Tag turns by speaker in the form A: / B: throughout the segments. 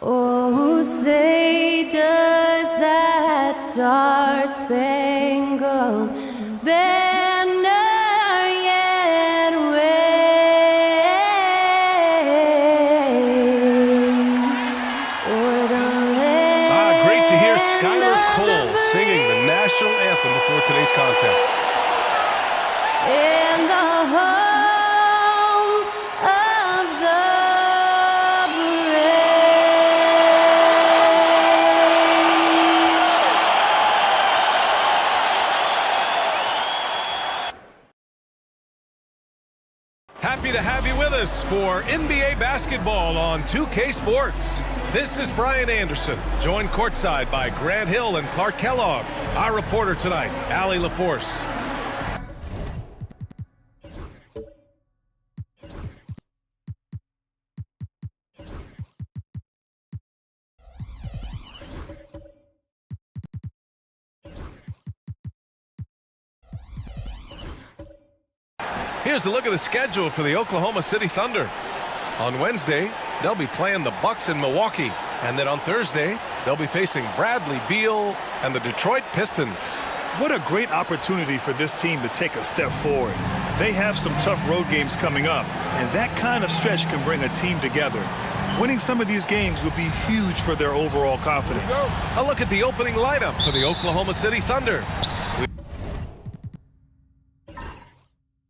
A: Oh, say does that star-spangled banner yet wave o'er the land?
B: Great to hear Skylar Cole singing the national anthem before today's contest.
A: In the home of the
B: Happy to have you with us for NBA basketball on 2K Sports. This is Brian Anderson, joined courtside by Grant Hill and Clark Kellogg. Our reporter tonight, Allie LaForce. Here's a look at the schedule for the Oklahoma City Thunder. On Wednesday, they'll be playing the Bucks in Milwaukee. And then on Thursday, they'll be facing Bradley Beal and the Detroit Pistons.
C: What a great opportunity for this team to take a step forward. They have some tough road games coming up, and that kind of stretch can bring a team together. Winning some of these games would be huge for their overall confidence.
B: A look at the opening lineup for the Oklahoma City Thunder.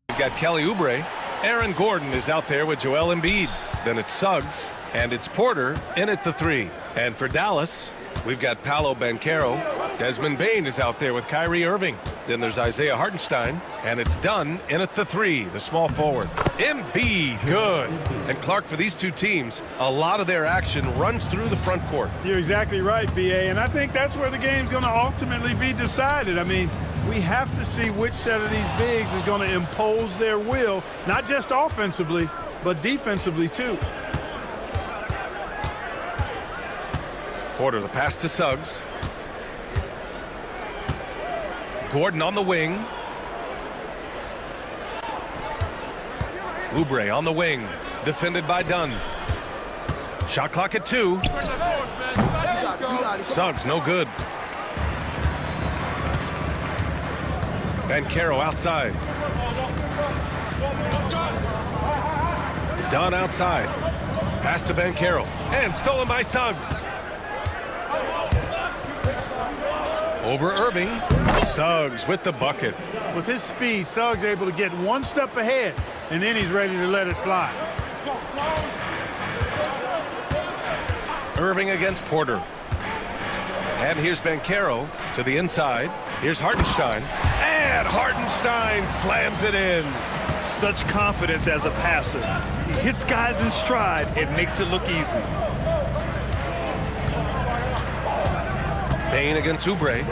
B: We've got Kelly Oubre. Aaron Gordon is out there with Joel Embiid. Then it's Suggs, and it's Porter in at the 3. And for Dallas, we've got Paolo Banchero. Desmond Bane is out there with Kyrie Irving. Then there's Isaiah Hartenstein, and it's Dunn in at the 3, the small forward. Embiid, good. And Clark, for these two teams, a lot of their action runs through the front court.
D: You're exactly right, B.A., and I think that's where the game's going to ultimately be decided. I mean, we have to see which set of these bigs is going to impose their will, not just offensively, but defensively too.
B: Porter, the pass to Suggs. Gordon on the wing. Oubre on the wing, defended by Dunn. Shot clock at 2. Suggs, no good. Banchero outside. Dunn outside. Pass to Banchero. And stolen by Suggs. Over Irving. Suggs with the bucket.
D: With his speed, Suggs able to get one step ahead, and then he's ready to let it fly.
B: Irving against Porter. And here's Banchero to the inside. Here's Hartenstein. And Hartenstein slams it in.
C: Such confidence as a passer. He hits guys in stride. It makes it look easy.
B: Bane against Oubre.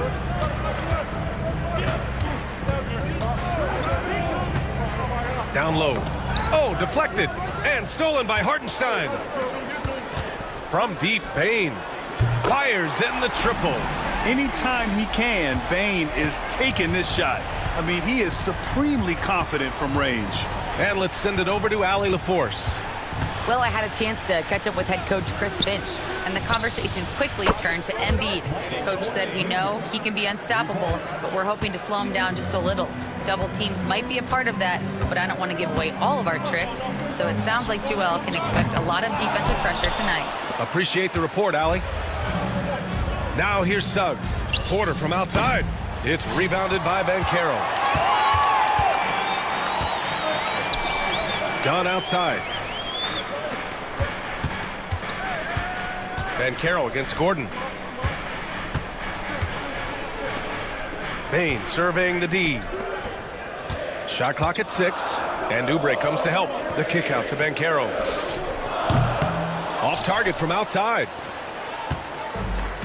B: Down low. Oh, deflected. And stolen by Hartenstein. From deep, Bane fires in the triple.
C: Anytime he can, Bane is taking this shot. I mean, he is supremely confident from range.
B: And let's send it over to Allie LaForce.
E: Well, I had a chance to catch up with head coach Chris Finch, and the conversation quickly turned to Embiid. Coach said, we know he can be unstoppable, but we're hoping to slow him down just a little. Double teams might be a part of that, but I don't want to give away all of our tricks, so it sounds like Joel can expect a lot of defensive pressure tonight. Appreciate
B: the report, Allie. Now here's Suggs. Porter from outside. It's rebounded by Banchero. Dunn outside. Banchero against Gordon. Bane surveying the D. Shot clock at 6, and Oubre comes to help. The kick out to Banchero. Off target from outside.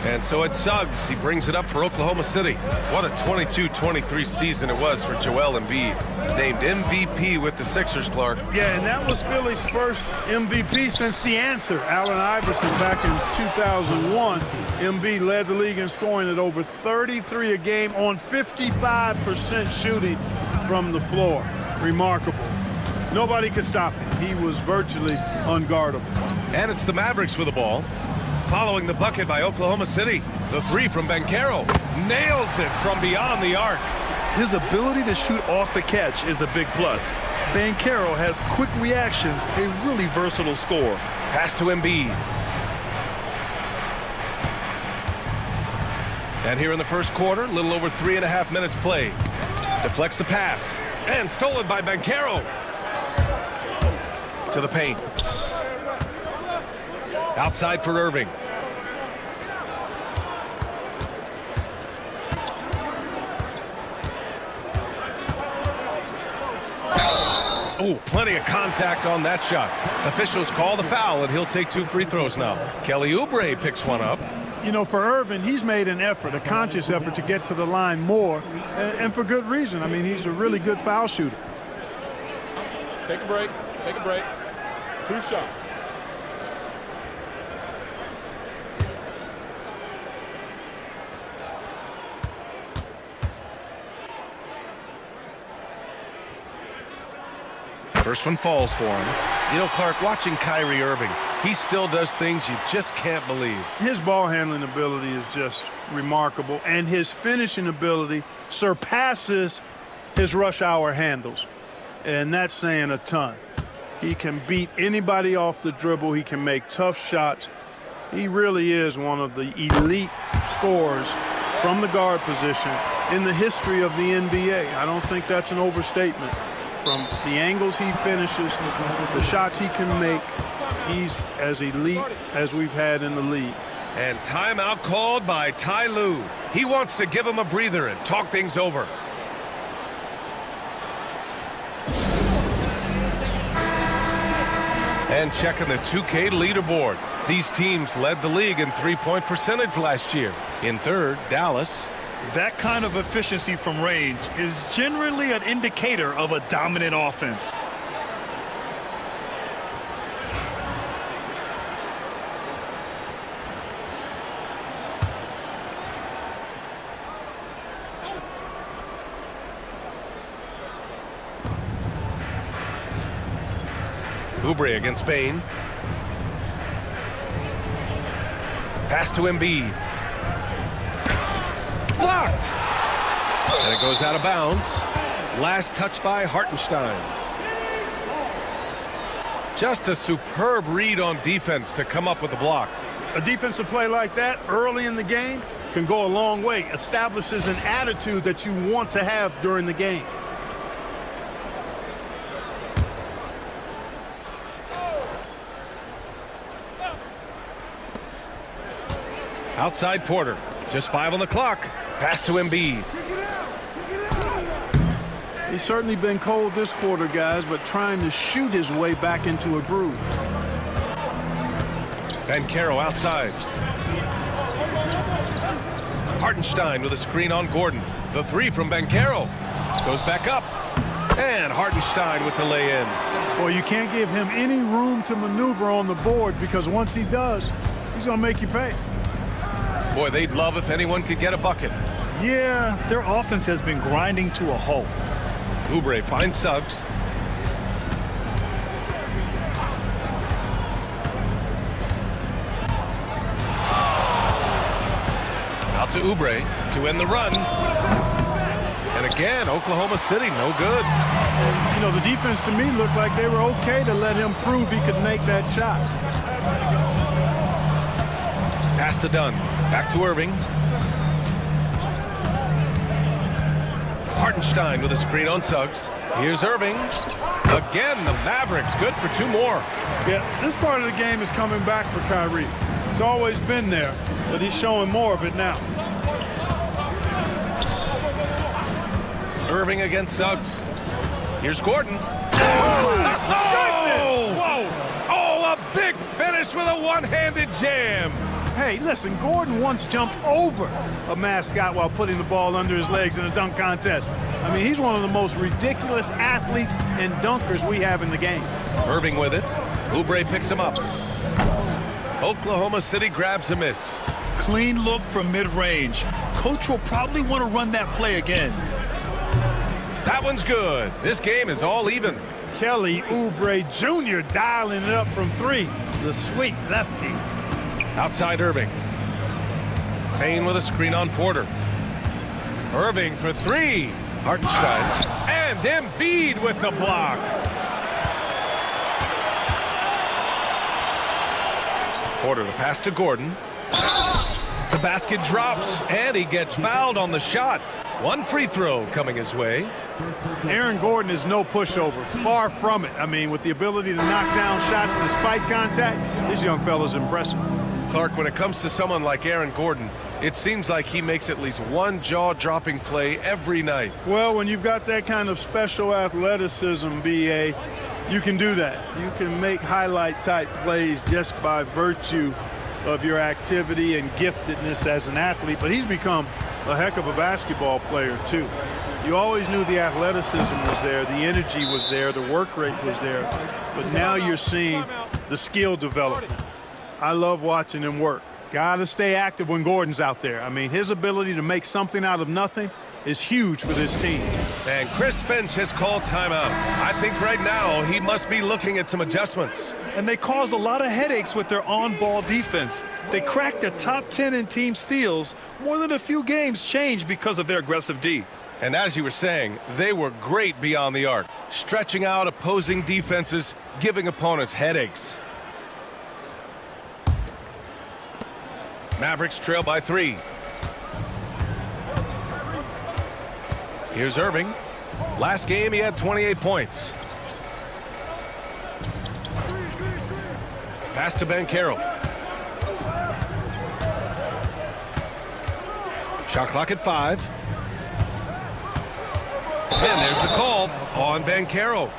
B: And so it's Suggs. He brings it up for Oklahoma City. What a 22-23 season it was for Joel Embiid. Named MVP with the Sixers, Clark.
D: Yeah, and that was Philly's first MVP since the answer, Allen Iverson, back in 2001. Embiid led the league in scoring at over 33 a game on 55% shooting from the floor. Remarkable. Nobody could stop him. He was virtually unguardable.
B: And it's the Mavericks with the ball. following the bucket by Oklahoma City. The three from Banchero. Nails it from beyond the arc.
C: His ability to shoot off the catch is a big plus. Banchero has quick reactions, a really versatile scorer.
B: Pass to Embiid. And here in the first quarter, a little over 3.5 minutes played. Deflects the pass. And stolen by Banchero. To the paint. Outside for Irving. Oh, plenty of contact on that shot. Officials call the foul, and he'll take 2 free throws now. Kelly Oubre picks one up.
D: You know, for Irvin, he's made an effort, a conscious effort to get to the line more, and for good reason. I mean, he's a really good foul shooter.
F: Take a break. Take a break. 2 shots.
B: First one falls for him. You know, Clark, watching Kyrie Irving, he still does things you just can't believe.
D: His ball handling ability is just remarkable, and his finishing ability surpasses his rush hour handles, and that's saying a ton. He can beat anybody off the dribble. He can make tough shots. He really is one of the elite scorers from the guard position in the history of the NBA. I don't think that's an overstatement. From the angles he finishes, the shots he can make, he's as elite as we've had in the league.
B: And timeout called by Ty Lue. He wants to give him a breather and talk things over. And checking the 2K leaderboard. These teams led the league in three-point percentage last year. In third, Dallas.
C: That kind of efficiency from range is generally an indicator of a dominant offense.
B: Oubre against Bain. Pass to Embiid. Blocked. And it goes out of bounds. Last touch by Hartenstein. Just a superb read on defense to come up with the block.
D: A defensive play like that early in the game can go a long way. Establishes an attitude that you want to have during the game.
B: Outside Porter. Just 5 on the clock. Pass to Embiid.
D: He's certainly been cold this quarter, guys, but trying to shoot his way back into a groove.
B: Banchero outside. Hartenstein with a screen on Gordon. The three from Banchero. Goes back up. And Hartenstein with the lay-in.
D: Well, you can't give him any room to maneuver on the board because once he does, he's going to make you pay.
B: Boy, they'd love if anyone could get a bucket.
C: Yeah, their offense has been grinding to a halt.
B: Oubre finds Suggs. Out to Oubre to end the run. And again, Oklahoma City, no good.
D: And, you know, the defense to me looked like they were okay to let him prove he could make that shot.
B: Pass to Dunn. Back to Irving. Hartenstein with a screen on Suggs. Here's Irving. Again, the Mavericks good for 2 more.
D: Yeah, this part of the game is coming back for Kyrie. It's always been there, but he's showing more of it now.
B: Irving against Suggs. Here's Gordon.
D: Goodness!
B: Whoa! Oh, a big finish with a one-handed jam.
D: Hey, listen, Gordon once jumped over a mascot while putting the ball under his legs in a dunk contest. I mean, he's one of the most ridiculous athletes and dunkers we have in the game.
B: Irving with it. Oubre picks him up. Oklahoma City grabs a miss.
C: Clean look from mid-range. Coach will probably want to run that play again.
B: That one's good. This game is all even.
D: Kelly Oubre Jr. dialing it up from 3. The sweet lefty.
B: Outside Irving. Payne with a screen on Porter. Irving for three. Hartenstein. And Embiid with the block. Porter the pass to Gordon. The basket drops, and he gets fouled on the shot. One free throw coming his way.
D: Aaron Gordon is no pushover. Far from it. I mean, with the ability to knock down shots despite contact, this young fella's impressive.
B: Clark, when it comes to someone like Aaron Gordon, it seems like he makes at least one jaw-dropping play every night.
D: Well, when you've got that kind of special athleticism, B.A., you can do that. You can make highlight-type plays just by virtue of your activity and giftedness as an athlete. But he's become a heck of a basketball player, too. You always knew the athleticism was there, the energy was there, the work rate was there. But now you're seeing the skill development. I love watching him work. Got to stay active when Gordon's out there. I mean, his ability to make something out of nothing is huge for this team.
B: And Chris Finch has called timeout. I think right now he must be looking at some adjustments.
C: And they caused a lot of headaches with their on-ball defense. They cracked the top 10 in team steals. More than a few games changed because of their aggressive D.
B: And as you were saying, they were great beyond the arc, stretching out opposing defenses, giving opponents headaches. Mavericks trail by 3. Here's Irving. Last game he had 28 points. Pass to Banchero. Shot clock at 5. And there's the call on Banchero.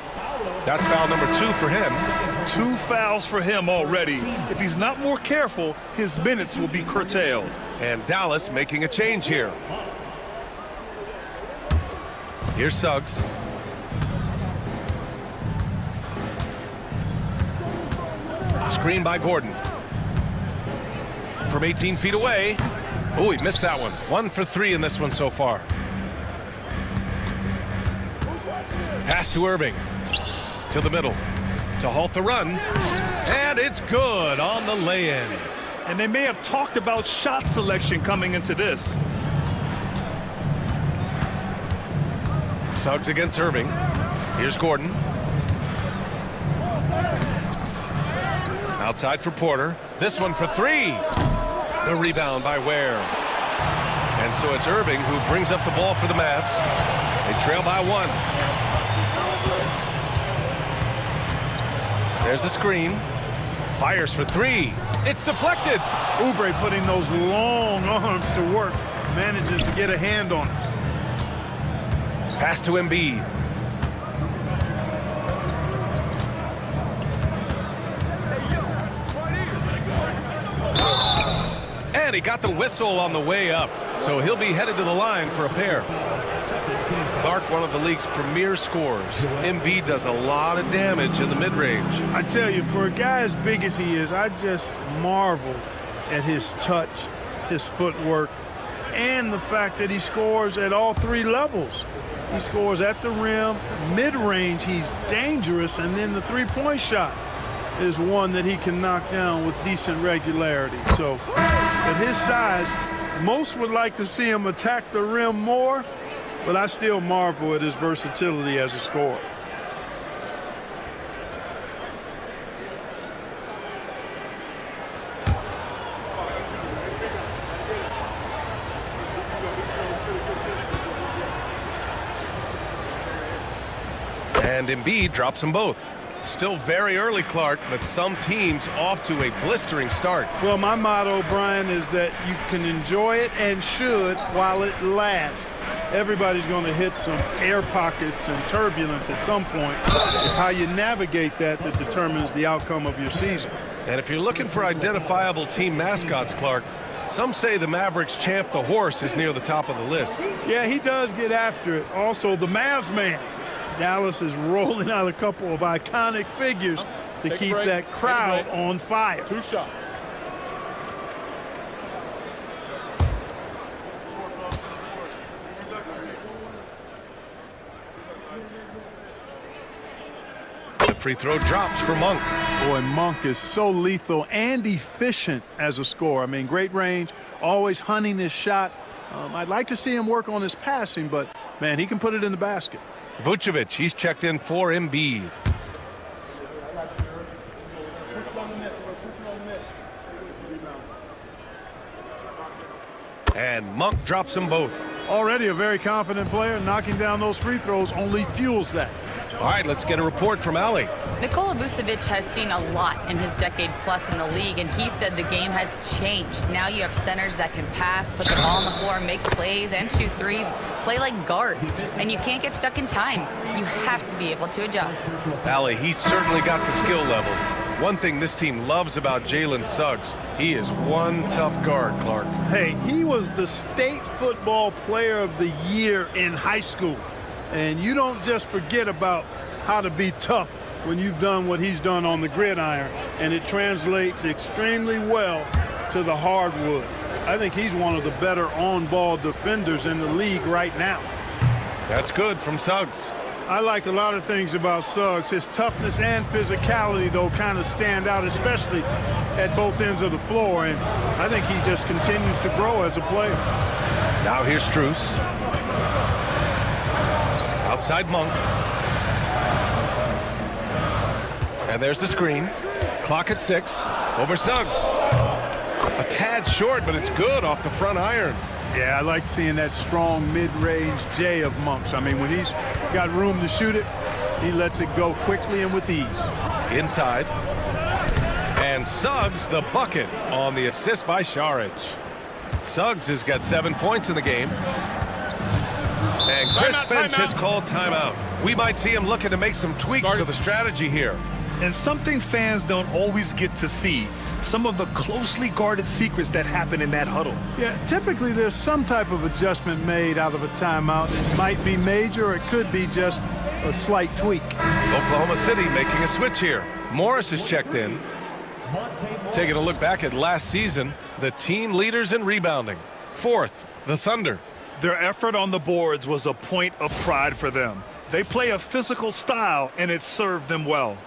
B: That's foul number 2 for him.
C: 2 fouls for him already. If he's not more careful, his minutes will be curtailed.
B: And Dallas making a change here. Here's Suggs. Screen by Gordon. From 18 feet away. Oh, he missed that one. 1 for 3 in this one so far. Pass to Irving. To the middle. To halt the run. And it's good on the lay-in.
C: And they may have talked about shot selection coming into this.
B: Suggs against Irving. Here's Gordon. Outside for Porter. This one for 3. The rebound by Ware. And so it's Irving who brings up the ball for the Mavs. They trail by 1. There's a screen. Fires for 3. It's deflected.
D: Oubre putting those long arms to work. Manages to get a hand on it.
B: Pass to Embiid. And he got the whistle on the way up. So he'll be headed to the line for a pair. Clark, one of the league's premier scorers. Embiid does a lot of damage in the mid-range.
D: I tell you, for a guy as big as he is, I just marvel at his touch, his footwork, and the fact that he scores at all 3 levels. He scores at the rim, mid-range, he's dangerous, and then the three-point shot is one that he can knock down with decent regularity. So at his size, most would like to see him attack the rim more, but I still marvel at his versatility as a scorer.
B: And Embiid drops them both. Still very early, Clark, but some teams off to a blistering start.
D: Well, my motto, Brian, is that you can enjoy it and should while it lasts. Everybody's going to hit some air pockets and turbulence at some point. It's how you navigate that determines the outcome of your season.
B: And if you're looking for identifiable team mascots, Clark, some say the Mavericks champ, the horse, is near the top of the list.
D: Yeah, he does get after it. Also, the Mavs man. Dallas is rolling out a couple of iconic figures to keep that crowd on fire.
F: 2 shots.
B: The free throw drops for Monk.
D: Boy, Monk is so lethal and efficient as a scorer. I mean, great range, always hunting his shot. I'd like to see him work on his passing, but, man, he can put it in the basket.
B: Vucevic, he's checked in for Embiid. And Monk drops them both.
D: Already a very confident player. Knocking down those free throws only fuels that.
B: All right, let's get a report from Ali.
E: Nikola Vucevic has seen a lot in his decade plus in the league, and he said the game has changed. Now you have centers that can pass, put the ball on the floor, make plays, and shoot threes, play like guards, and you can't get stuck in time. You have to be able to adjust.
B: Ali, he's certainly got the skill level. One thing this team loves about Jalen Suggs, he is one tough guard, Clark.
D: Hey, he was the state football player of the year in high school. And you don't just forget about how to be tough when you've done what he's done on the gridiron. And it translates extremely well to the hardwood. I think he's one of the better on-ball defenders in the league right now.
B: That's good from Suggs.
D: I like a lot of things about Suggs. His toughness and physicality, though, kind of stand out, especially at both ends of the floor. And I think he just continues to grow as a player.
B: Now here's Strus. Outside Monk. And there's the screen. Clock at 6. Over Suggs. A tad short, but it's good off the front iron.
D: Yeah, I like seeing that strong mid-range J of Monk's. I mean, when he's got room to shoot it, he lets it go quickly and with ease.
B: Inside. And Suggs the bucket on the assist by Saric. Suggs has got 7 points in the game. And Chris Finch has called timeout. We might see him looking to make some tweaks to the strategy here.
C: And something fans don't always get to see, some of the closely guarded secrets that happen in that huddle.
D: Yeah, typically there's some type of adjustment made out of a timeout. It might be major, or it could be just a slight tweak.
B: Oklahoma City making a switch here. Morris is checked in. Taking a look back at last season, the team leaders in rebounding. 4th, the Thunder.
C: Their effort on the boards was a point of pride for them. They play a physical style, and it served them well.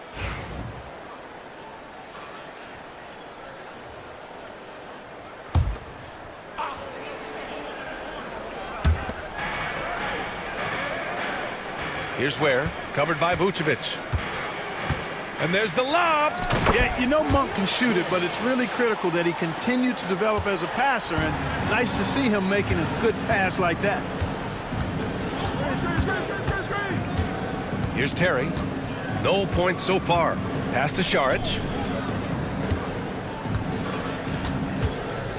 B: Here's Ware, covered by Vucevic. And there's the lob.
D: Yeah, you know Monk can shoot it, but it's really critical that he continue to develop as a passer, and nice to see him making a good pass like that.
B: Here's Terry. No points so far. Pass to Saric.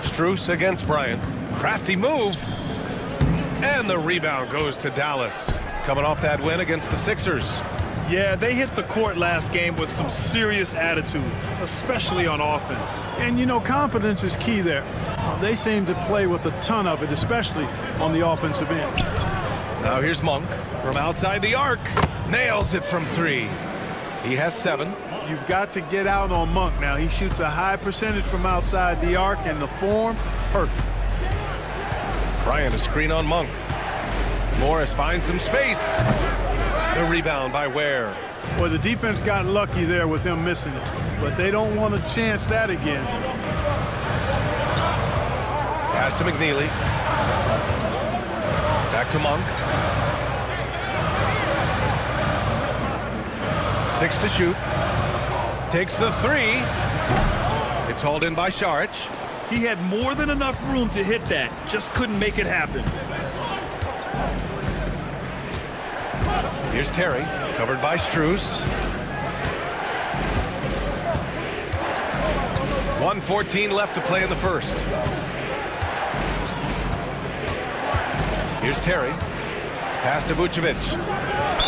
B: Strus against Bryant. Crafty move. And the rebound goes to Dallas. Coming off that win against the Sixers.
C: Yeah, they hit the court last game with some serious attitude, especially on offense.
D: And, you know, confidence is key there. They seem to play with a ton of it, especially on the offensive end.
B: Now here's Monk from outside the arc. Nails it from 3. He has 7.
D: You've got to get out on Monk now. He shoots a high percentage from outside the arc, and the form, perfect.
B: Bryant a screen on Monk. Morris finds some space. The rebound by Ware.
D: Boy, the defense got lucky there with him missing it, but they don't want to chance that again.
B: Pass to McNeely. Back to Monk. 6 to shoot. Takes the 3. It's hauled in by Saric.
C: He had more than enough room to hit that, just couldn't make it happen.
B: Here's Terry, covered by Strus. 1:14 left to play in the first. Here's Terry. Pass to Vucevic.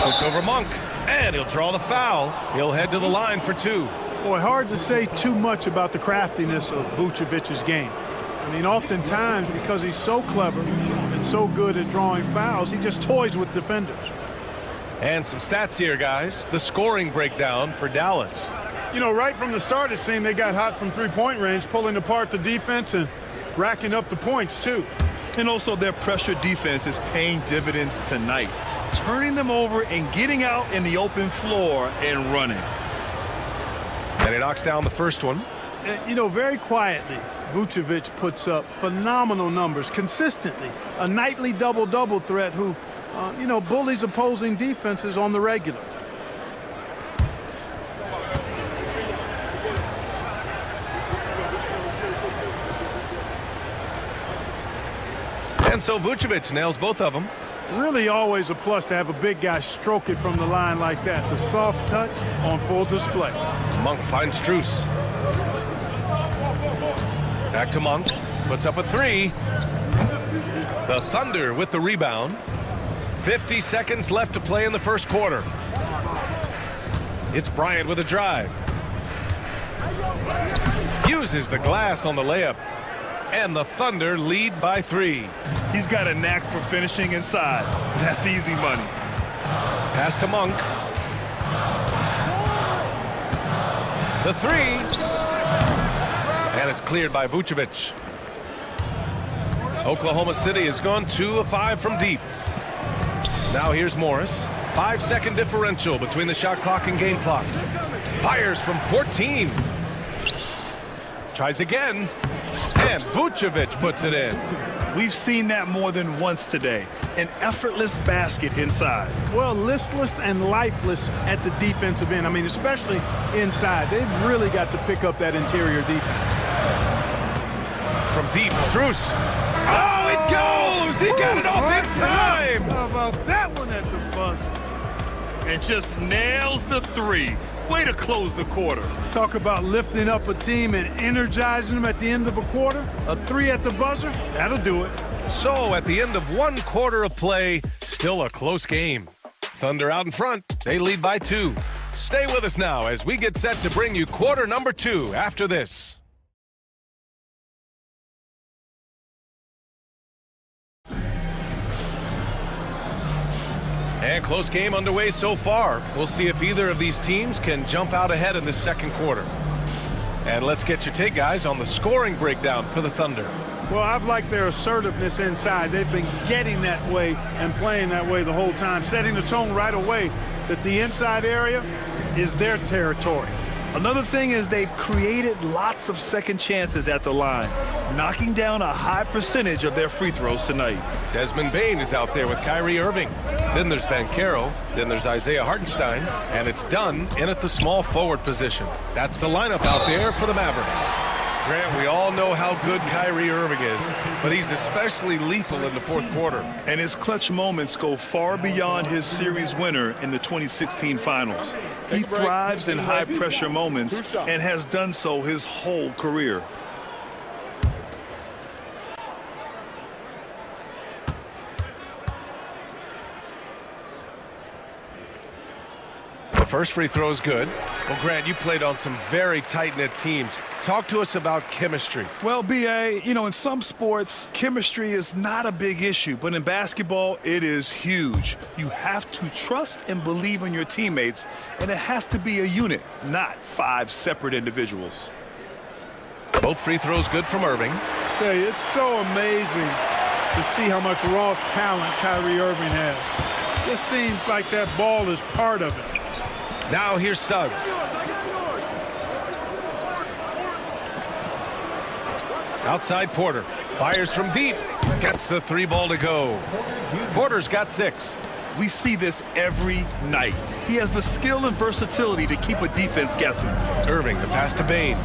B: Puts over Monk. And he'll draw the foul. He'll head to the line for 2.
D: Boy, hard to say too much about the craftiness of Vucevic's game. I mean, oftentimes, because he's so clever and so good at drawing fouls, he just toys with defenders.
B: And some stats here, guys. The scoring breakdown for Dallas.
D: You know, right from the start, it seemed they got hot from three-point range, pulling apart the defense and racking up the points, too.
C: And also their pressure defense is paying dividends tonight, turning them over and getting out in the open floor and running.
B: And he knocks down the first one.
D: You know, very quietly, Vucevic puts up phenomenal numbers consistently. A nightly double-double threat who, you know, bullies opposing defenses on the regular.
B: And so Vucevic nails both of them.
D: Really always a plus to have a big guy stroke it from the line like that. The soft touch on full display.
B: Monk finds Strus. Back to Monk. Puts up a three. The Thunder with the rebound. 50 seconds left to play in the first quarter. It's Bryant with a drive. Uses the glass on the layup. And the Thunder lead by 3.
C: He's got a knack for finishing inside. That's easy money.
B: Pass to Monk. The 3. And it's cleared by Vucevic. Oklahoma City has gone 2 of 5 from deep. Now here's Morris. 5-second differential between the shot clock and game clock. Fires from 14. Tries again. And Vucevic puts it in.
C: We've seen that more than once today. An effortless basket inside.
D: Well, listless and lifeless at the defensive end. I mean, especially inside. They've really got to pick up that interior defense.
B: From deep, Strus. Oh, it goes! He got it off in time!
D: How about that one at the buzzer?
C: And just nails the 3. Way to close the quarter.
D: Talk about lifting up a team and energizing them at the end of a quarter. A 3 at the buzzer, that'll do it.
B: So at the end of 1 quarter of play, still a close game. Thunder out in front. They lead by 2. Stay with us now as we get set to bring you quarter number 2 after this. And close game underway so far. We'll see if either of these teams can jump out ahead in this second quarter. And let's get your take, guys, on the scoring breakdown for the Thunder.
D: Well, I've liked their assertiveness inside. They've been getting that way and playing that way the whole time, setting the tone right away that the inside area is their territory.
C: Another thing is they've created lots of second chances at the line, knocking down a high percentage of their free throws tonight.
B: Desmond Bane is out there with Kyrie Irving. Then there's Banchero. Then there's Isaiah Hartenstein. And it's Dunn in at the small forward position. That's the lineup out there for the Mavericks. Grant, we all know how good Kyrie Irving is, but he's especially lethal in the fourth quarter.
C: And his clutch moments go far beyond his series winner in the 2016 finals. He thrives in high-pressure moments and has done so his whole career.
B: The first free throw is good. Well, Grant, you played on some very tight-knit teams. Talk to us about chemistry.
C: Well, B.A., you know, in some sports, chemistry is not a big issue, but in basketball, it is huge. You have to trust and believe in your teammates, and it has to be a unit, not 5 separate individuals.
B: Both free throws good from Irving.
D: I tell you, it's so amazing to see how much raw talent Kyrie Irving has. Just seems like that ball is part of it.
B: Now here's Suggs. Outside Porter. Fires from deep. Gets the 3 ball to go. Porter's got 6.
C: We see this every night. He has the skill and versatility to keep a defense guessing.
B: Irving, the pass to Bane.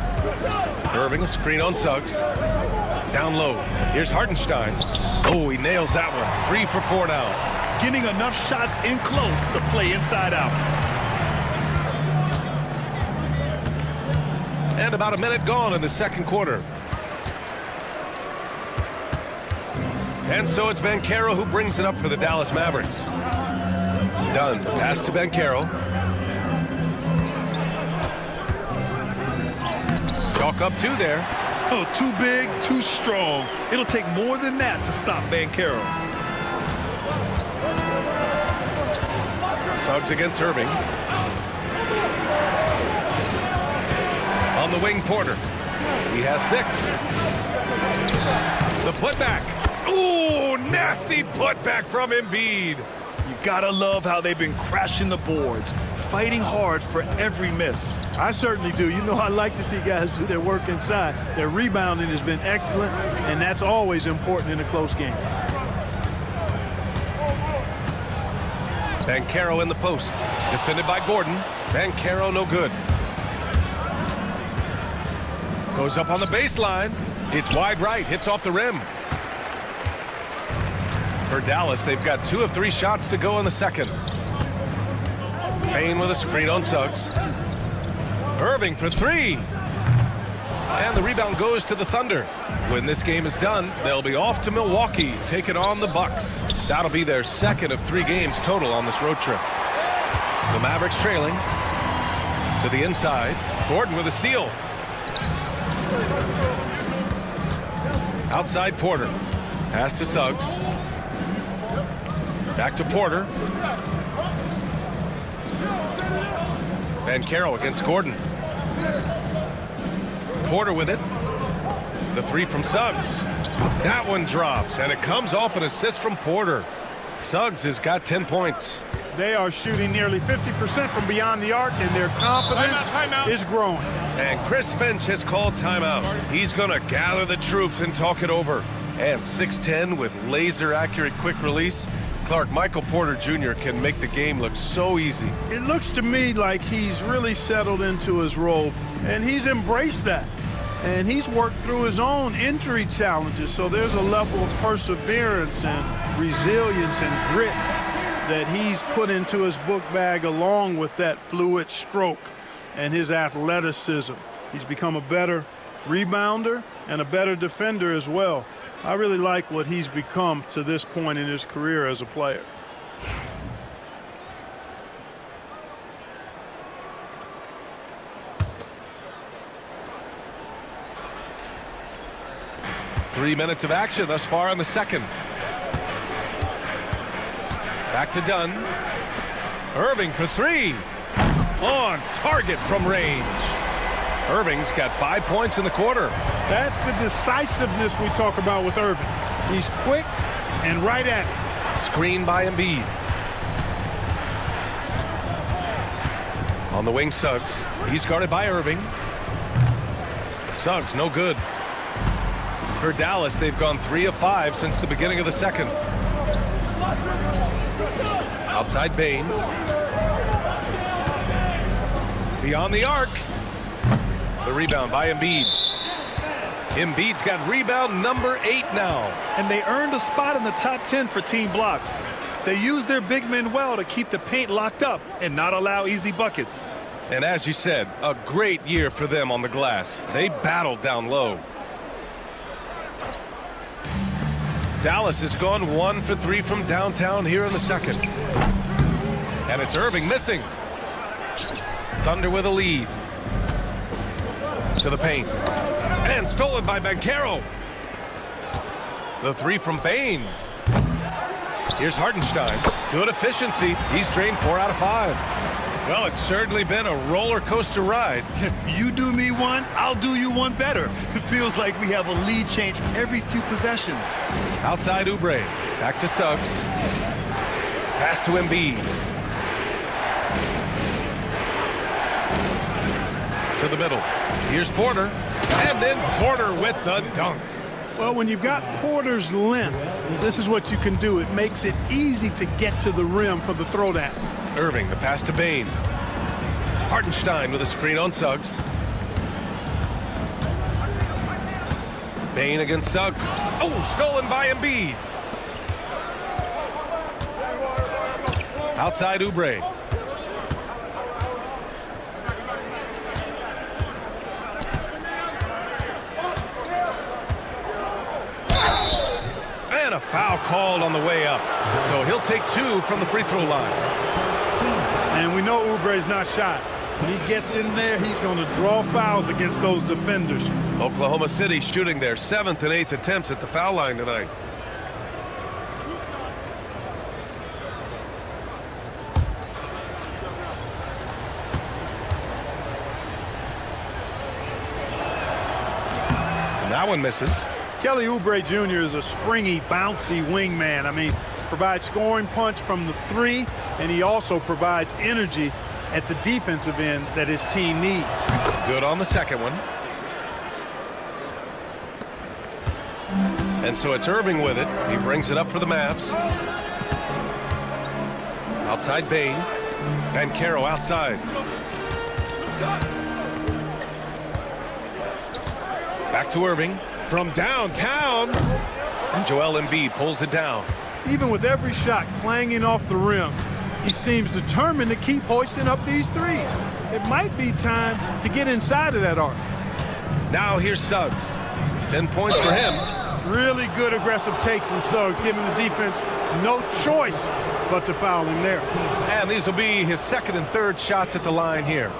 B: Irving, a screen on Suggs. Down low. Here's Hartenstein. Oh, he nails that one. 3 for 4 now.
C: Getting enough shots in close to play inside out.
B: And about a minute gone in the second quarter. And so it's Banchero who brings it up for the Dallas Mavericks. Dunn, pass to Banchero. Chalk up 2 there.
C: Oh, too big, too strong. It'll take more than that to stop Banchero.
B: Suggs against Irving. On the wing, Porter. He has 6. The putback. Ooh, nasty putback from Embiid.
C: You gotta love how they've been crashing the boards, fighting hard for every miss.
D: I certainly do. You know, I like to see guys do their work inside. Their rebounding has been excellent, and that's always important in a close game.
B: Banchero in the post. Defended by Gordon. Banchero no good. Goes up on the baseline. It's wide right. Hits off the rim. For Dallas, they've got 2 of 3 shots to go in the second. Payne with a screen on Suggs. Irving for 3. And the rebound goes to the Thunder. When this game is done, they'll be off to Milwaukee, taking on the Bucks. That'll be their second of 3 games total on this road trip. The Mavericks trailing to the inside. Gordon with a steal. Outside Porter. Pass to Suggs. Back to Porter. Banchero against Gordon. Porter with it. The 3 from Suggs. That one drops, and it comes off an assist from Porter. Suggs has got 10 points.
D: They are shooting nearly 50% from beyond the arc, and their confidence is growing.
B: And Chris Finch has called timeout. He's going to gather the troops and talk it over. And 6'10" with laser-accurate quick release. Clark, Michael Porter Jr. can make the game look so easy.
D: It looks to me like he's really settled into his role, and he's embraced that. And he's worked through his own injury challenges, so there's a level of perseverance and resilience and grit that he's put into his book bag, along with that fluid stroke and his athleticism. He's become a better rebounder and a better defender as well. I really like what he's become to this point in his career as a player.
B: Three minutes of action thus far in the second. Back to Dunn. Irving for 3. On target from range. Irving's got 5 points in the quarter.
D: That's the decisiveness we talk about with Irving. He's quick and right at it.
B: Screen by Embiid. On the wing, Suggs. He's guarded by Irving. Suggs, no good. For Dallas, they've gone 3 of 5 since the beginning of the second. Outside Payne. Beyond the arc. The rebound by Embiid. Embiid's got rebound number 8 now.
C: And they earned a spot in the top 10 for team blocks. They use their big men well to keep the paint locked up and not allow easy buckets.
B: And as you said, a great year for them on the glass. They battled down low. Dallas has gone 1 for 3 from downtown here in the second. And it's Irving missing. Thunder with a lead. To the paint. And stolen by Banchero. The 3 from Payne. Here's Hartenstein. Good efficiency. He's drained 4 out of 5. Well, it's certainly been a roller coaster ride.
C: You do me one, I'll do you one better. It feels like we have a lead change every few possessions.
B: Outside Oubre. Back to Suggs. Pass to Embiid. To the middle. Here's Porter. And then Porter with the dunk.
D: Well, when you've got Porter's length, this is what you can do. It makes it easy to get to the rim for the throwdown.
B: Irving, the pass to Payne. Hartenstein with a screen on Suggs. Payne against Suggs. Oh, stolen by Embiid. Outside Oubre. And a foul called on the way up. So he'll take 2 from the free throw line.
D: And we know Oubre's not shy. When he gets in there, he's going to draw fouls against those defenders.
B: Oklahoma City shooting their 7th and 8th attempts at the foul line tonight. And that one misses.
D: Kelly Oubre Jr. is a springy, bouncy wingman. I mean, provides scoring punch from the 3, and he also provides energy at the defensive end that his team needs.
B: Good on the second one. And so it's Irving with it. He brings it up for the Mavs. Outside Bain. Banchero outside. Back to Irving from downtown. And Joel Embiid pulls it down.
D: Even with every shot clanging off the rim, he seems determined to keep hoisting up these threes. It might be time to get inside of that arc.
B: Now here's Suggs. 10 points for him.
D: Really good aggressive take from Suggs, giving the defense no choice but to foul him there.
B: And these will be his second and third shots at the line here.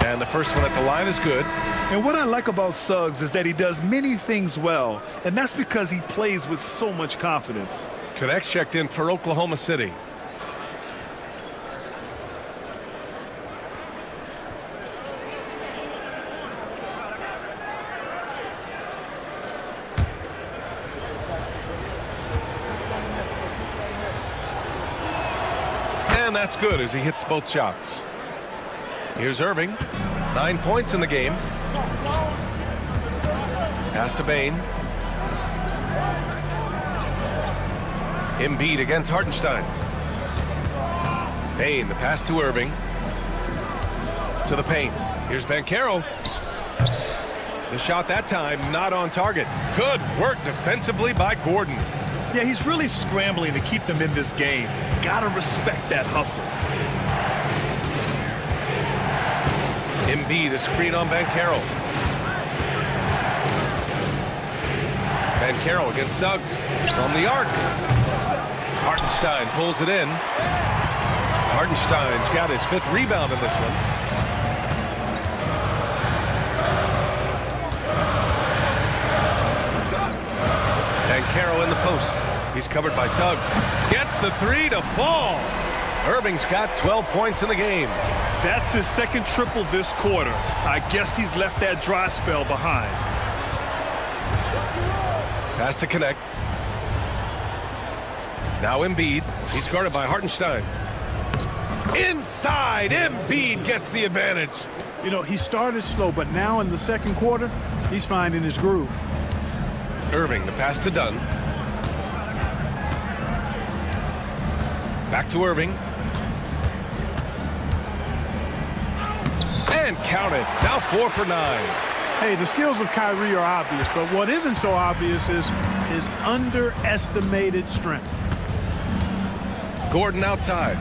B: And the first one at the line is good.
C: And what I like about Suggs is that he does many things well, and that's because he plays with so much confidence.
B: Connects checked in for Oklahoma City. And that's good as he hits both shots. Here's Irving. 9 points in the game. Pass to Bain. Embiid against Hartenstein. Bain, the pass to Irving. To the paint. Here's Banchero. The shot that time not on target. Good work defensively by Gordon.
C: Yeah, he's really scrambling to keep them in this game. Gotta respect that hustle.
B: Embiid, a screen on Banchero. Banchero against Suggs from the arc. Hartenstein pulls it in. Hartenstein's got his 5th rebound in this one. Banchero in the post. He's covered by Suggs. Gets the 3 to fall. Irving's got 12 points in the game.
C: That's his second triple this quarter. I guess he's left that dry spell behind.
B: Pass to connect. Now Embiid. He's guarded by Hartenstein. Inside, Embiid gets the advantage.
D: You know, he started slow, but now in the second quarter, he's finding his groove.
B: Irving, the pass to Dunn. Back to Irving. And counted. Now 4 for 9.
D: Hey, the skills of Kyrie are obvious, but what isn't so obvious is his underestimated strength.
B: Gordon outside.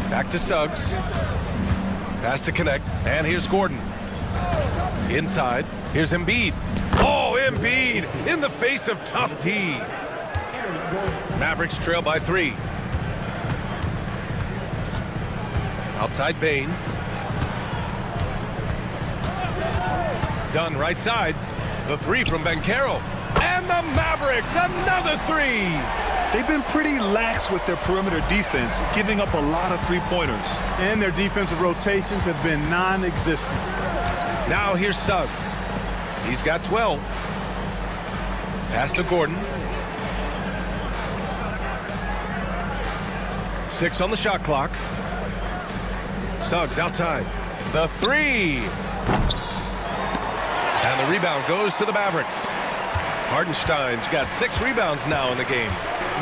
B: Back to Suggs. Pass to connect. And here's Gordon. Inside. Here's Embiid. Oh, Embiid in the face of tough D. Mavericks trail by 3. Outside Bain. Dunn right side. The 3 from Banchero. And the Mavericks, another 3.
C: They've been pretty lax with their perimeter defense, giving up a lot of three-pointers.
D: And their defensive rotations have been non-existent.
B: Now here's Suggs. He's got 12. Pass to Gordon. 6 on the shot clock. Suggs outside. The 3. And the rebound goes to the Mavericks. Hartenstein's got 6 rebounds now in the game.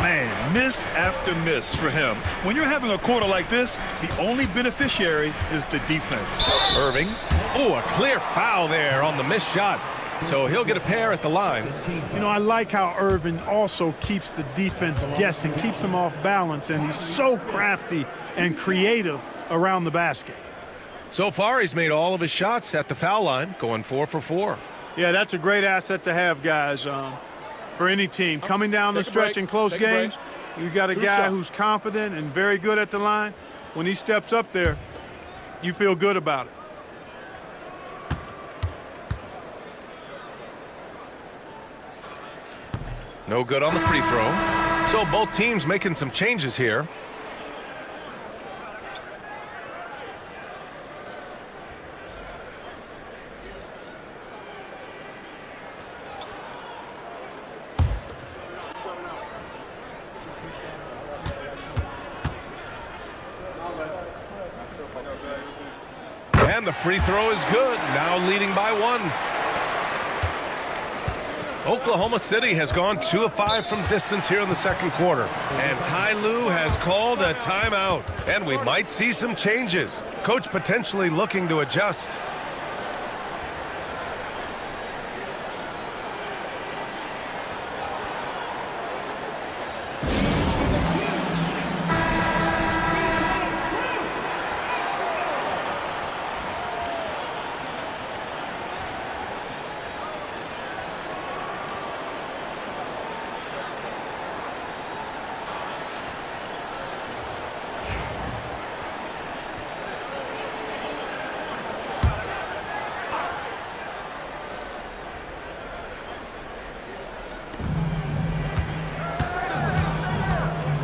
C: Man, miss after miss for him. When you're having a quarter like this, the only beneficiary is the defense.
B: Irving. Oh, a clear foul there on the missed shot. So he'll get a pair at the line.
D: You know, I like how Irving also keeps the defense guessing, keeps them off balance, and he's so crafty and creative around the basket.
B: So far, he's made all of his shots at the foul line, going 4 for 4.
D: Yeah, that's a great asset to have, guys, for any team. Coming down the stretch in close games, you got a guy who's confident and very good at the line. When he steps up there, you feel good about it.
B: No good on the free throw. So both teams making some changes here. And the free throw is good. Now leading by 1. Oklahoma City has gone 2 of 5 from distance here in the second quarter. And Ty Lue has called a timeout. And we might see some changes. Coach potentially looking to adjust.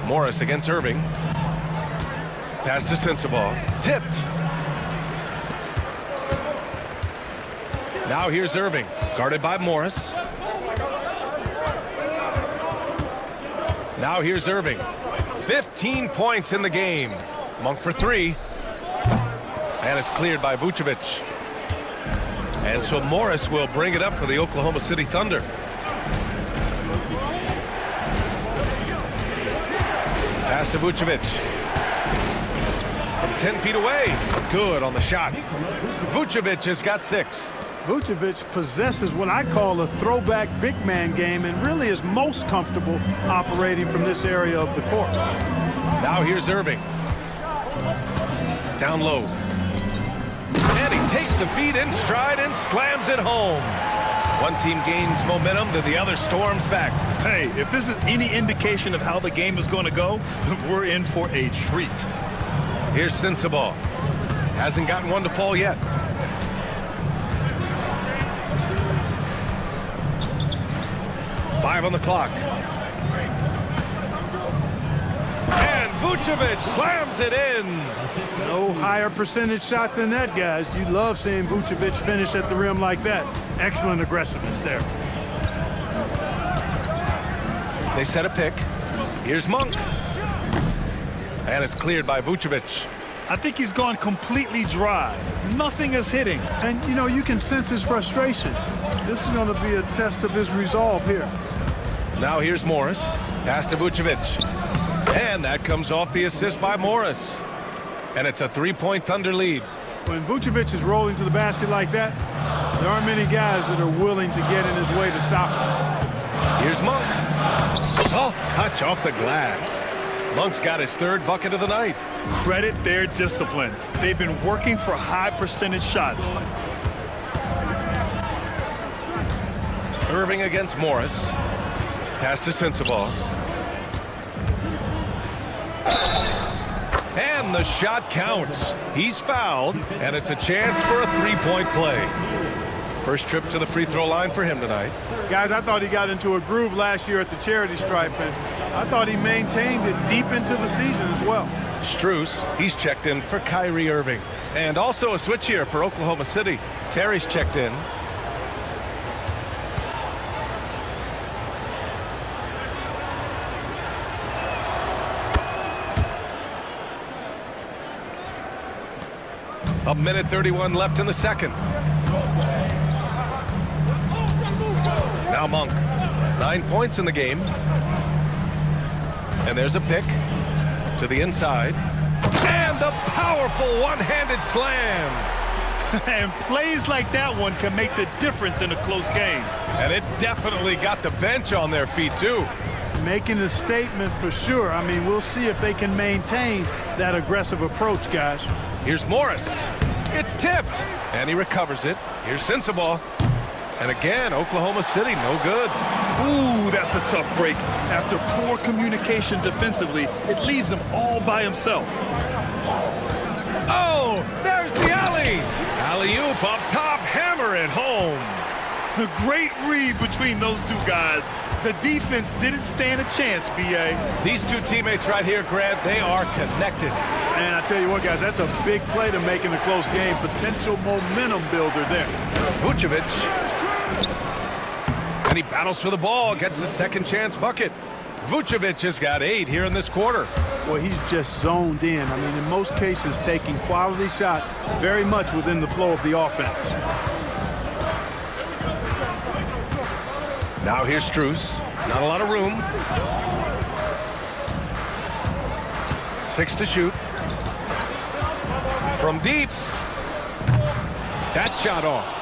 B: Morris against Irving. Pass to Sensabaugh. Tipped. Now here's Irving. Guarded by Morris. Now here's Irving. 15 points in the game. Monk for 3. And it's cleared by Vucevic. And so Morris will bring it up for the Oklahoma City Thunder. Pass to Vucevic. From 10 feet away. Good on the shot. Vucevic has got 6.
D: Vucevic possesses what I call a throwback big man game and really is most comfortable operating from this area of the court.
B: Now here's Irving. Down low. And he takes the feed in stride and slams it home. One team gains momentum, then the other storms back.
C: Hey, if this is any indication of how the game is going to go, we're in for a treat.
B: Here's Sensabaugh. Hasn't gotten one to fall yet. Five on the clock. And Vucevic slams it in.
D: No higher percentage shot than that, guys. You love seeing Vucevic finish at the rim like that. Excellent aggressiveness there.
B: They set a pick. Here's Monk. And it's cleared by Vucevic.
C: I think he's gone completely dry. Nothing is hitting.
D: And, you know, you can sense his frustration. This is going to be a test of his resolve here.
B: Now here's Morris. Pass to Vucevic. And that comes off the assist by Morris. And it's a 3-point Thunder lead.
D: When Vucevic is rolling to the basket like that, there aren't many guys that are willing to get in his way to stop him.
B: Here's Monk. Soft touch off the glass. Monk's got his 3rd bucket of the night.
C: Credit their discipline. They've been working for high percentage shots.
B: Irving against Morris. Pass to Sensabaugh. And the shot counts. He's fouled, and it's a chance for a 3-point play. First trip to the free throw line for him tonight.
D: Guys, I thought he got into a groove last year at the charity stripe, and I thought he maintained it deep into the season as well.
B: Strus, he's checked in for Kyrie Irving. And also a switch here for Oklahoma City. Terry's checked in. A minute 31 left in the second. Now Monk. 9 points in the game. And there's a pick to the inside. And the powerful one-handed slam.
C: And plays like that one can make the difference in a close game.
B: And it definitely got the bench on their feet, too.
D: Making a statement for sure. I mean, we'll see if they can maintain that aggressive approach, guys.
B: Here's Morris. It's tipped. And he recovers it. Here's Sensabaugh. And again, Oklahoma City, no good.
C: Ooh, that's a tough break. After poor communication defensively, it leaves him all by himself.
B: Oh, there's the alley. Alley-oop up top, hammer it home.
C: A great read between those two guys. The defense didn't stand a chance, B.A.
B: These two teammates right here, Grant, they are connected.
D: And I tell you what, guys, that's a big play to make in a close game. Potential momentum builder there.
B: Vucevic. And he battles for the ball, gets the second chance bucket. Vucevic has got 8 here in this quarter.
D: Well, he's just zoned in. I mean, in most cases, taking quality shots very much within the flow of the offense.
B: Now here's Strus. Not a lot of room. 6 to shoot. From deep. That shot off.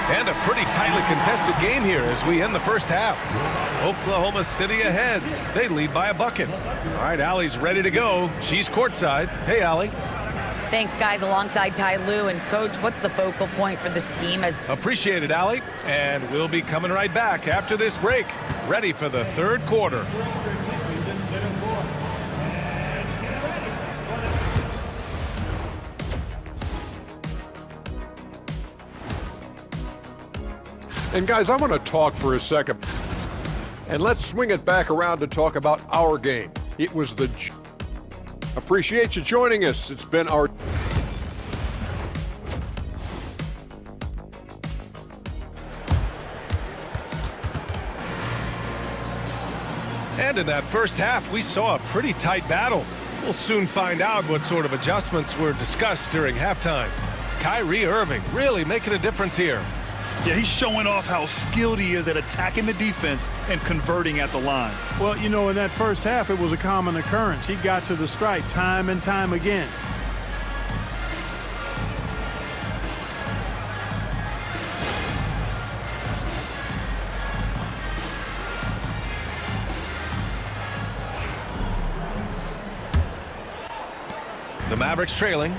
B: And a pretty tightly contested game here as we end the first half. Oklahoma City ahead. They lead by a bucket. All right, Allie's ready to go. She's courtside. Hey, Allie.
E: Thanks, guys, alongside Ty Lue. And, Coach, what's the focal point for this team?
B: Appreciate it, Allie. And we'll be coming right back after this break. Ready for the third quarter.
G: And guys, I want to talk for a second. And let's swing it back around to talk about our game. It was the... Appreciate you joining us. It's been our...
B: And in that first half, we saw a pretty tight battle. We'll soon find out what sort of adjustments were discussed during halftime. Kyrie Irving really making a difference here.
C: Yeah, he's showing off how skilled he is at attacking the defense and converting at the line.
D: Well, you know, in that first half, it was a common occurrence. He got to the stripe time and time again.
B: The Mavericks trailing.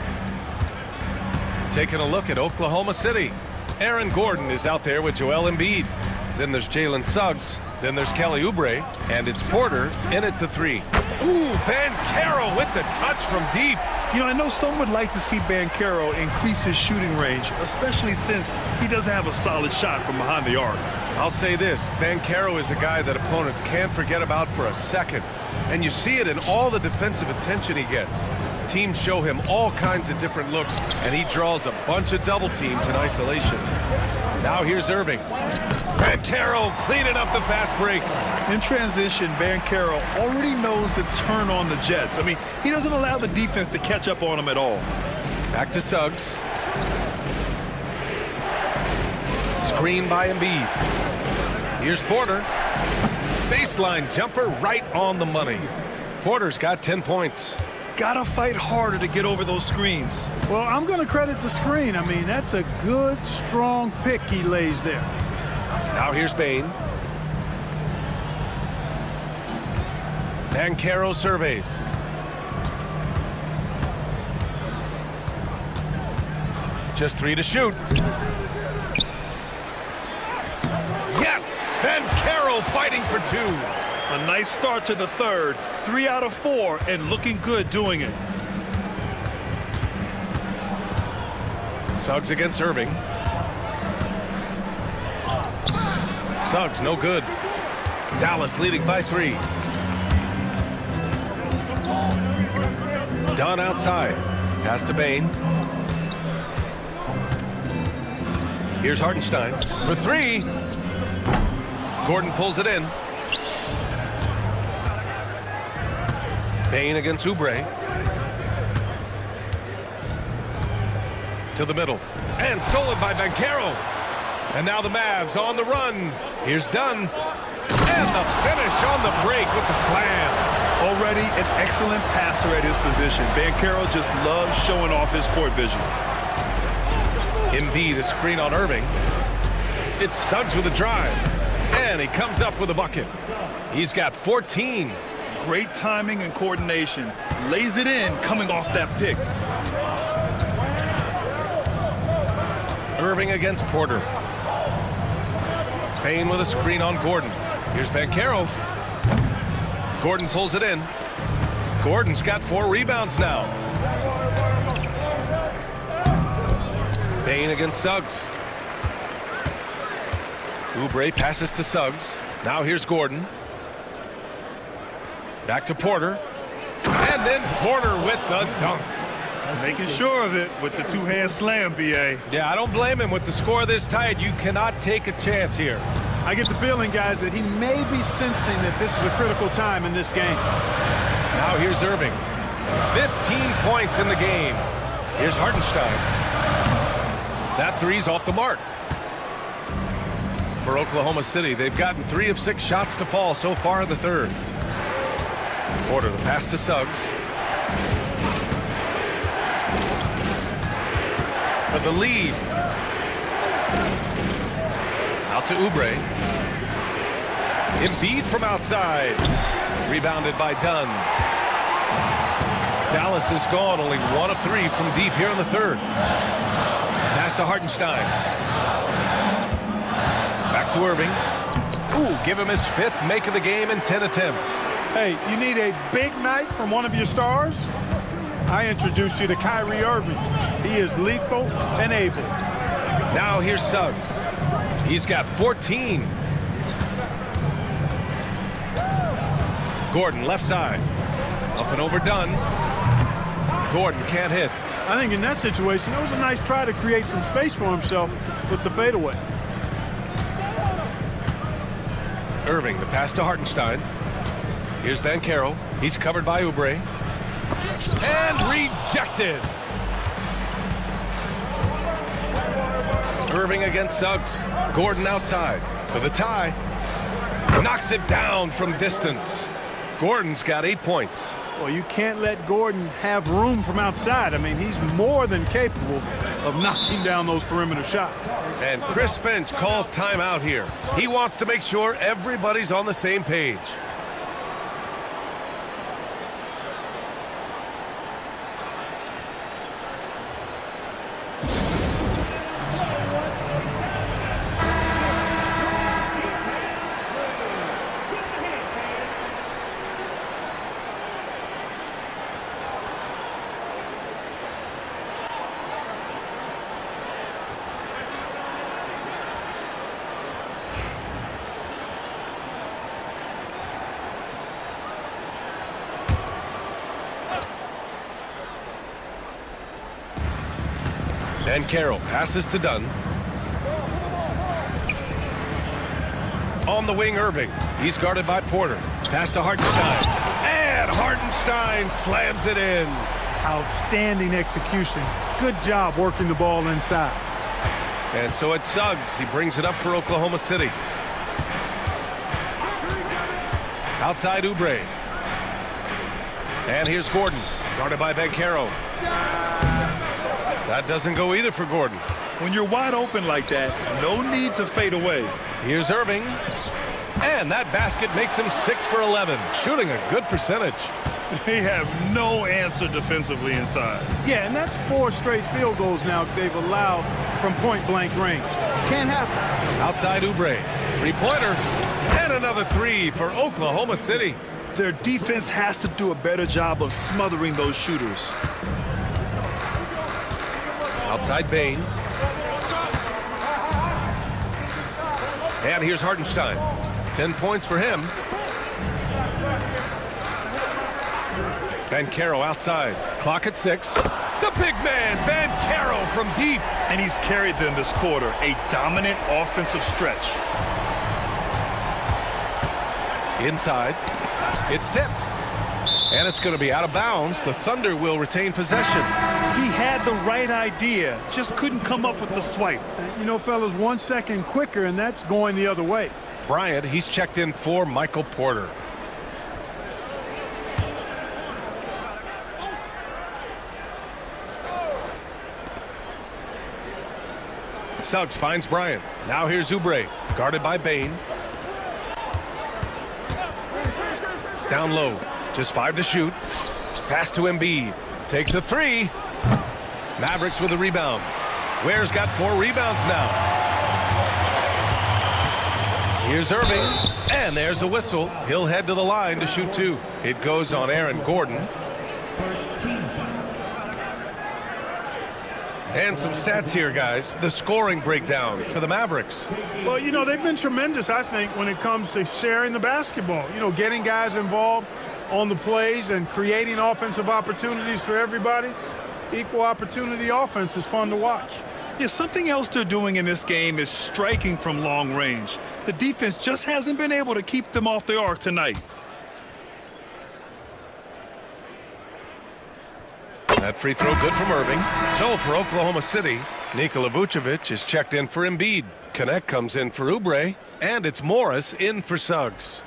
B: Taking a look at Oklahoma City. Aaron Gordon is out there with Joel Embiid. Then there's Jalen Suggs. Then there's Kelly Oubre. And it's Porter in at the 3. Ooh, Banchero with the touch from deep.
C: You know, I know some would like to see Banchero increase his shooting range, especially since he doesn't have a solid shot from behind the arc.
B: I'll say this, Banchero is a guy that opponents can't forget about for a second. And you see it in all the defensive attention he gets. Teams show him all kinds of different looks, and he draws a bunch of double teams in isolation. Now here's Irving. Banchero cleaning up the fast break.
C: In transition, Banchero already knows to turn on the Jets. I mean, he doesn't allow the defense to catch up on him at all.
B: Back to Suggs. Screen by Embiid. Here's Porter. Baseline jumper right on the money. Porter's got 10 points.
C: Gotta fight harder to get over those screens.
D: Well, I'm going to credit the screen. I mean, that's a good, strong pick he lays there.
B: Now here's Bane. Banchero surveys. Just 3 to shoot. Yes! Banchero fighting for 2.
C: A nice start to the third. 3 out of 4 and looking good doing it.
B: Suggs against Irving. Suggs no good. Dallas leading by 3. Dunn outside. Pass to Bane. Here's Hartenstein for 3. Gordon pulls it in. Bane against Oubre. To the middle. And stolen by Banchero. And now the Mavs on the run. Here's Dunn. And the finish on the break with the slam.
C: Already an excellent passer at his position. Banchero just loves showing off his court vision.
B: Embiid a screen on Irving. It's Suggs with a drive. And he comes up with a bucket. He's got 14.
C: Great timing and coordination. Lays it in coming off that pick.
B: Irving against Porter. Payne with a screen on Gordon. Here's Banchero. Gordon pulls it in. Gordon's got 4 rebounds now. Bain against Suggs. Oubre passes to Suggs. Now here's Gordon. Back to Porter. And then Porter with the dunk.
C: Making sure of it with the two-hand slam, B.A.
B: Yeah, I don't blame him. With the score this tight, you cannot take a chance here.
D: I get the feeling, guys, that he may be sensing that this is a critical time in this game.
B: Now here's Irving. 15 points in the game. Here's Hartenstein. That three's off the mark. For Oklahoma City, they've gotten 3 of 6 shots to fall so far in the third. Porter, the pass to Suggs. For the lead. Out to Oubre. Embiid from outside. Rebounded by Dunn. Dallas is gone, only 1 of 3 from deep here in the third. Pass to Hartenstein. Back to Irving. Ooh, give him his 5th make of the game in 10 attempts.
D: Hey, you need a big night from one of your stars? I introduced you to Kyrie Irving. He is lethal and able.
B: Now here's Suggs. He's got 14. Gordon, left side. Up and over Dunn. Gordon can't hit.
D: I think in that situation, it was a nice try to create some space for himself with the fadeaway.
B: Irving, the pass to Hartenstein. Here's Banchero. He's covered by Oubre. And rejected. Irving against Suggs. Gordon outside for the tie. Knocks it down from distance. Gordon's got 8 points.
D: Well, you can't let Gordon have room from outside. I mean, he's more than capable of knocking down those perimeter shots.
B: And Chris Finch calls timeout here. He wants to make sure everybody's on the same page. Banchero passes to Dunn. On the wing, Irving. He's guarded by Porter. Pass to Hartenstein. And Hartenstein slams it in.
D: Outstanding execution. Good job working the ball inside.
B: And so it's Suggs. He brings it up for Oklahoma City. Outside Oubre. And here's Gordon. Guarded by Banchero. That doesn't go either for Gordon.
C: When you're wide open like that, no need to fade away.
B: Here's Irving. And that basket makes him 6 for 11, shooting a good percentage.
C: They have no answer defensively inside.
D: Yeah, and that's 4 straight field goals now they've allowed from point-blank range. Can't happen.
B: Outside Oubre. Three-pointer. And another 3 for Oklahoma City.
C: Their defense has to do a better job of smothering those shooters.
B: Outside Bain. And here's Hartenstein. 10 points for him. Banchero outside. Clock at 6. The big man, Banchero from deep.
C: And he's carried them this quarter. A dominant offensive stretch.
B: Inside. It's tipped. And it's going to be out of bounds. The Thunder will retain possession.
C: He had the right idea, just couldn't come up with the swipe.
D: You know, fellas, 1 second quicker, and that's going the other way.
B: Bryant, he's checked in for Michael Porter. Suggs finds Bryant. Now here's Oubre, guarded by Bain. Down low, just 5 to shoot. Pass to Embiid. Takes a 3. Mavericks with a rebound. Ware's got 4 rebounds now. Here's Irving. And there's a whistle. He'll head to the line to shoot 2. It goes on Aaron Gordon. And some stats here, guys. The scoring breakdown for the Mavericks.
D: Well, you know, they've been tremendous, I think, when it comes to sharing the basketball. You know, getting guys involved on the plays and creating offensive opportunities for everybody. Equal opportunity offense is fun to watch.
C: Yeah, something else they're doing in this game is striking from long range. The defense just hasn't been able to keep them off the arc tonight.
B: That free throw good from Irving. So for Oklahoma City, Nikola Vucevic is checked in for Embiid. Connect comes in for Oubre, and it's Morris in for Suggs.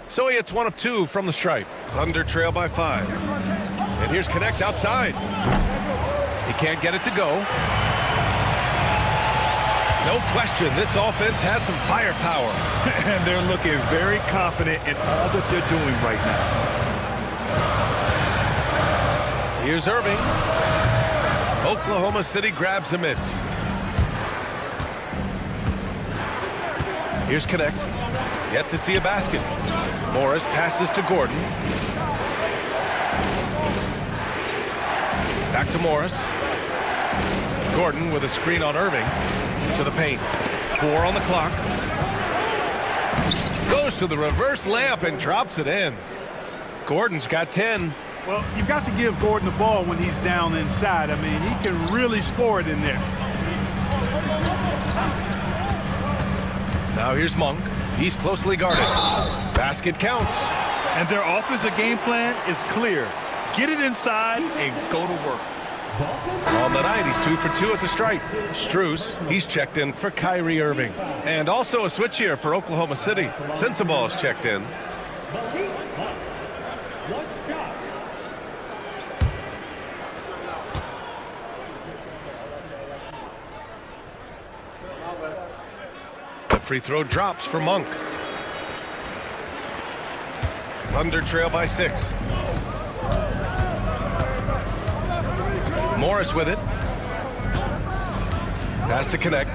B: So he hits 1 of 2 from the stripe. Thunder trail by 5. And here's Connect outside. He can't get it to go. No question, this offense has some firepower.
C: And they're looking very confident in all that they're doing right now.
B: Here's Irving. Oklahoma City grabs a miss. Here's Connect. Yet to see a basket. Morris passes to Gordon. Back to Morris. Gordon with a screen on Irving. To the paint. 4 on the clock. Goes to the reverse layup and drops it in. Gordon's got 10.
D: Well, you've got to give Gordon the ball when he's down inside. I mean, he can really score it in there.
B: Now here's Monk. He's closely guarded. Basket counts.
C: And their offensive game plan is clear. Get it inside and go to work.
B: On the night, he's 2 for 2 at the stripe. Strus, he's checked in for Kyrie Irving. And also a switch here for Oklahoma City. Sensabaugh's checked in. The free throw drops for Monk. Thunder trail by 6. Morris with it. Pass to Connect.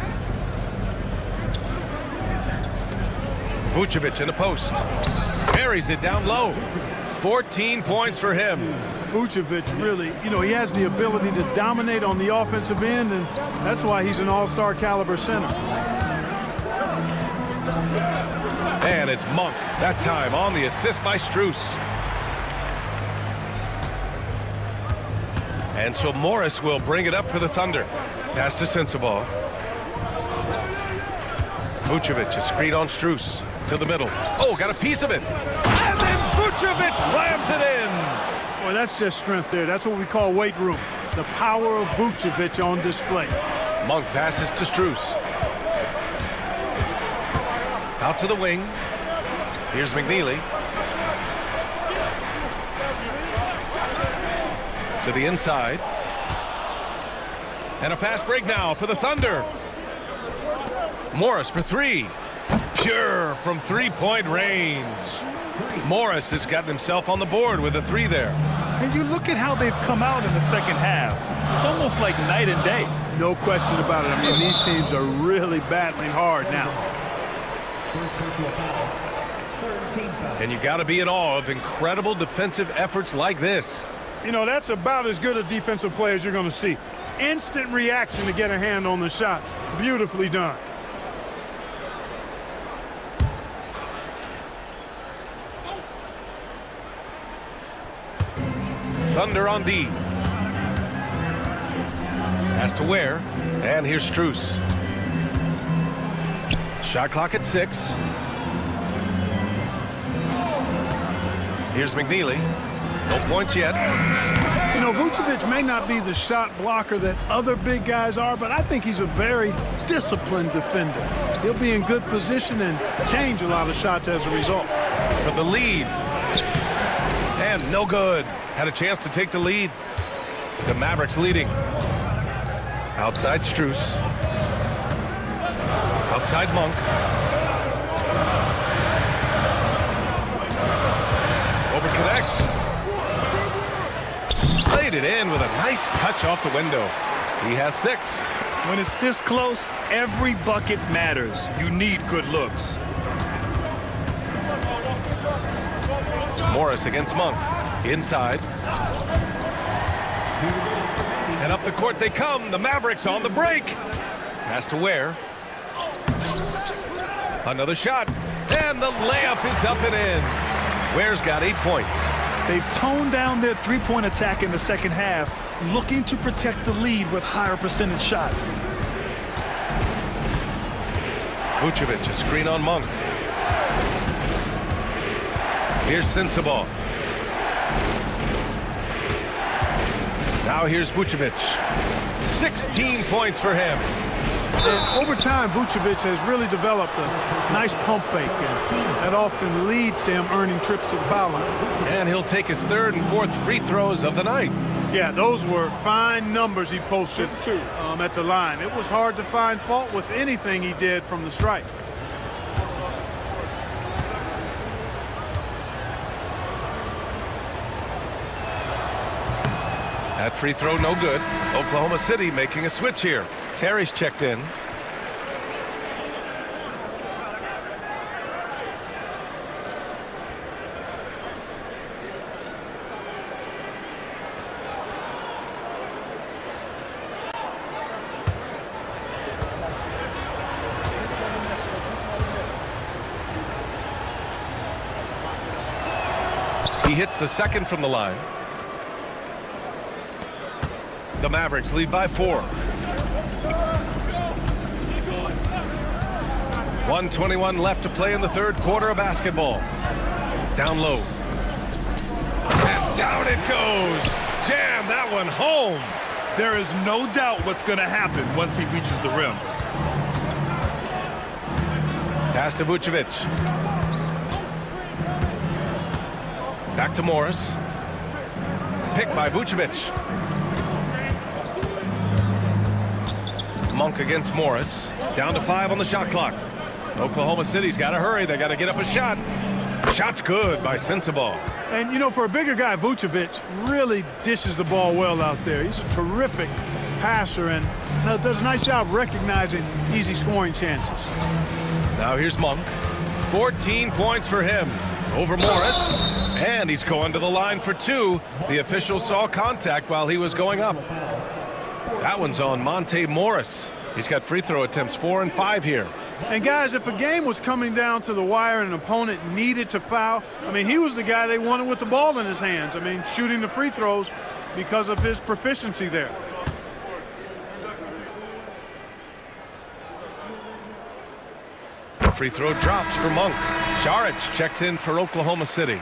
B: Vucevic in the post. Buries it down low. 14 points for him.
D: Vucevic really, you know, he has the ability to dominate on the offensive end, and that's why he's an all-star caliber center.
B: And it's Monk, that time on the assist by Strus. And so Morris will bring it up for the Thunder. Pass to Sensabaugh. Vucevic, a screen on Strus. To the middle. Oh, got a piece of it. And then Vucevic slams it in.
D: Well, that's just strength there. That's what we call weight room. The power of Vucevic on display.
B: Monk passes to Strus. Out to the wing. Here's McNeely. To the inside. And a fast break now for the Thunder. Morris for 3. Pure from three-point range. Morris has gotten himself on the board with a 3 there.
C: And you look at how they've come out in the second half. It's almost like night and day.
D: No question about it. I mean, these teams are really battling hard now.
B: And you got to be in awe of incredible defensive efforts like this.
D: You know, that's about as good a defensive play as you're going to see. Instant reaction to get a hand on the shot. Beautifully done.
B: Thunder on D. Pass to Ware. And here's Strus. Shot clock at 6. Here's McNeely. No points yet.
D: You know, Vucevic may not be the shot blocker that other big guys are, but I think he's a very disciplined defender. He'll be in good position and change a lot of shots as a result.
B: For the lead. And no good. Had a chance to take the lead. The Mavericks leading. Outside Strus. Outside Monk. Over Connect. Laid it in with a nice touch off the window. He has 6.
C: When it's this close, every bucket matters. You need good looks.
B: Morris against Monk. Inside. And up the court they come. The Mavericks on the break. Pass to Ware. Another shot. And the layup is up and in. Ware's got 8 points.
C: They've toned down their three-point attack in the second half, looking to protect the lead with higher percentage shots.
B: Vucevic, a screen on Monk. Here's Sensabaugh. Now here's Vucevic. 16 points for him.
D: And over time, Vucevic has really developed a nice pump fake, and that often leads to him earning trips to the foul line.
B: And he'll take his 3rd and 4th free throws of the night.
D: Yeah, those were fine numbers he posted at the line. It was hard to find fault with anything he did from the stripe.
B: That free throw no good. Oklahoma City making a switch here. Terry's checked in. He hits the 2nd from the line. The Mavericks lead by 4. 1:21 left to play in the 3rd quarter of basketball. Down low. And down it goes. Jam that one home.
C: There is no doubt what's going to happen once he reaches the rim.
B: Pass to Vucevic. Back to Morris. Picked by Vucevic. Monk against Morris. Down to 5 on the shot clock. Oklahoma City's got to hurry. They got to get up a shot. Shot's good by Sensabaugh.
D: And, you know, for a bigger guy, Vucevic really dishes the ball well out there. He's a terrific passer and does a nice job recognizing easy scoring chances.
B: Now here's Monk. 14 points for him over Morris. And he's going to the line for 2. The official saw contact while he was going up. That one's on Monte Morris. He's got free throw attempts 4 and 5 here.
D: And guys, if a game was coming down to the wire and an opponent needed to foul, I mean, he was the guy they wanted with the ball in his hands. I mean, shooting the free throws because of his proficiency there.
B: The free throw drops for Monk. Šarić checks in for Oklahoma City.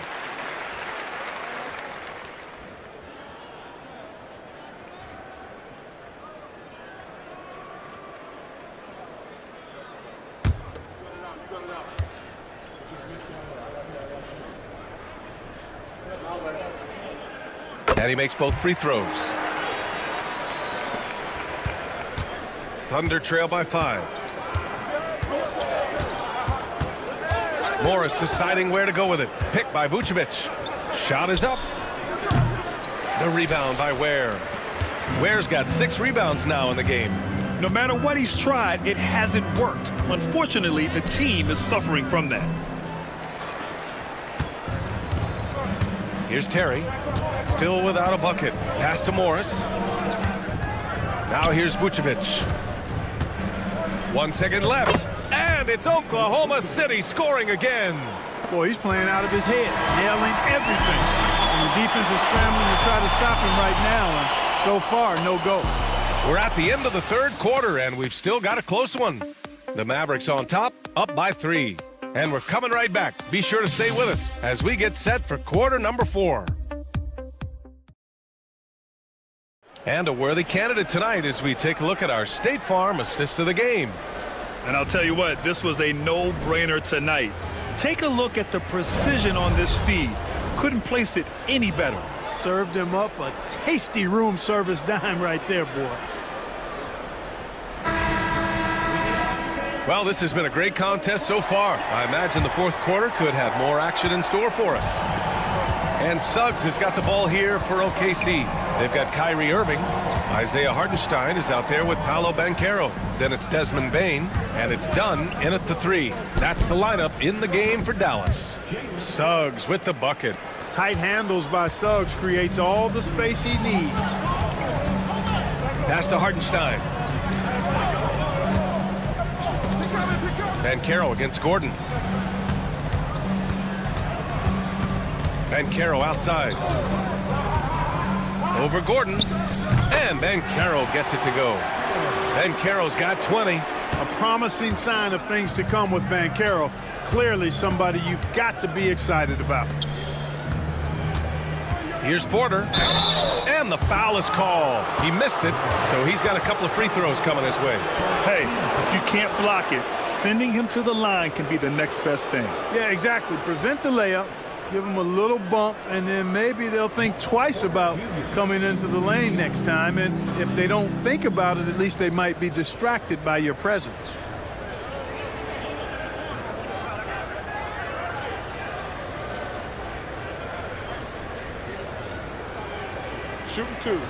B: And he makes both free throws. Thunder trail by 5. Morris deciding where to go with it. Picked by Vucevic. Shot is up. The rebound by Ware. Ware's got 6 rebounds now in the game.
C: No matter what he's tried, it hasn't worked. Unfortunately, the team is suffering from that.
B: Here's Terry. Still without a bucket. Pass to Morris. Now here's Vucevic. 1 second left. And it's Oklahoma City scoring again.
D: Boy, he's playing out of his head, nailing everything. And the defense is scrambling to try to stop him right now. And so far, no go.
B: We're at the end of the 3rd quarter, and we've still got a close one. The Mavericks on top, up by 3. And we're coming right back. Be sure to stay with us as we get set for quarter number 4. And a worthy candidate tonight as we take a look at our State Farm assist of the game.
C: And I'll tell you what, this was a no-brainer tonight. Take a look at the precision on this feed. Couldn't place it any better.
D: Served him up a tasty room service dime right there, boy.
B: Well, this has been a great contest so far. I imagine the 4th quarter could have more action in store for us. And Suggs has got the ball here for OKC. They've got Kyrie Irving. Isaiah Hartenstein is out there with Paolo Banchero. Then it's Desmond Bain, and it's Dunn in at the 3. That's the lineup in the game for Dallas. Suggs with the bucket.
D: Tight handles by Suggs creates all the space he needs.
B: Pass to Hartenstein. Banchero against Gordon. Banchero outside. Over Gordon. And Banchero gets it to go. Banchero's got 20.
D: A promising sign of things to come with Banchero. Clearly somebody you've got to be excited about.
B: Here's Porter. And the foul is called. He missed it, so he's got a couple of free throws coming his way.
C: Hey, if you can't block it, sending him to the line can be the next best thing.
D: Yeah, exactly. Prevent the layup, give them a little bump, and then maybe they'll think twice about coming into the lane next time. And if they don't think about it, at least they might be distracted by your presence.
F: Shooting 2.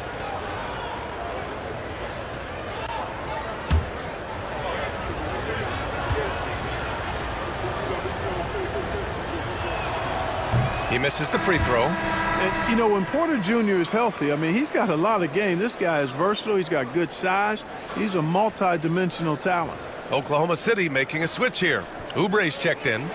B: He misses the free throw.
D: And, you know, when Porter Jr. is healthy, I mean, he's got a lot of game. This guy is versatile. He's got good size. He's a multi-dimensional talent.
B: Oklahoma City making a switch here. Oubre's checked in.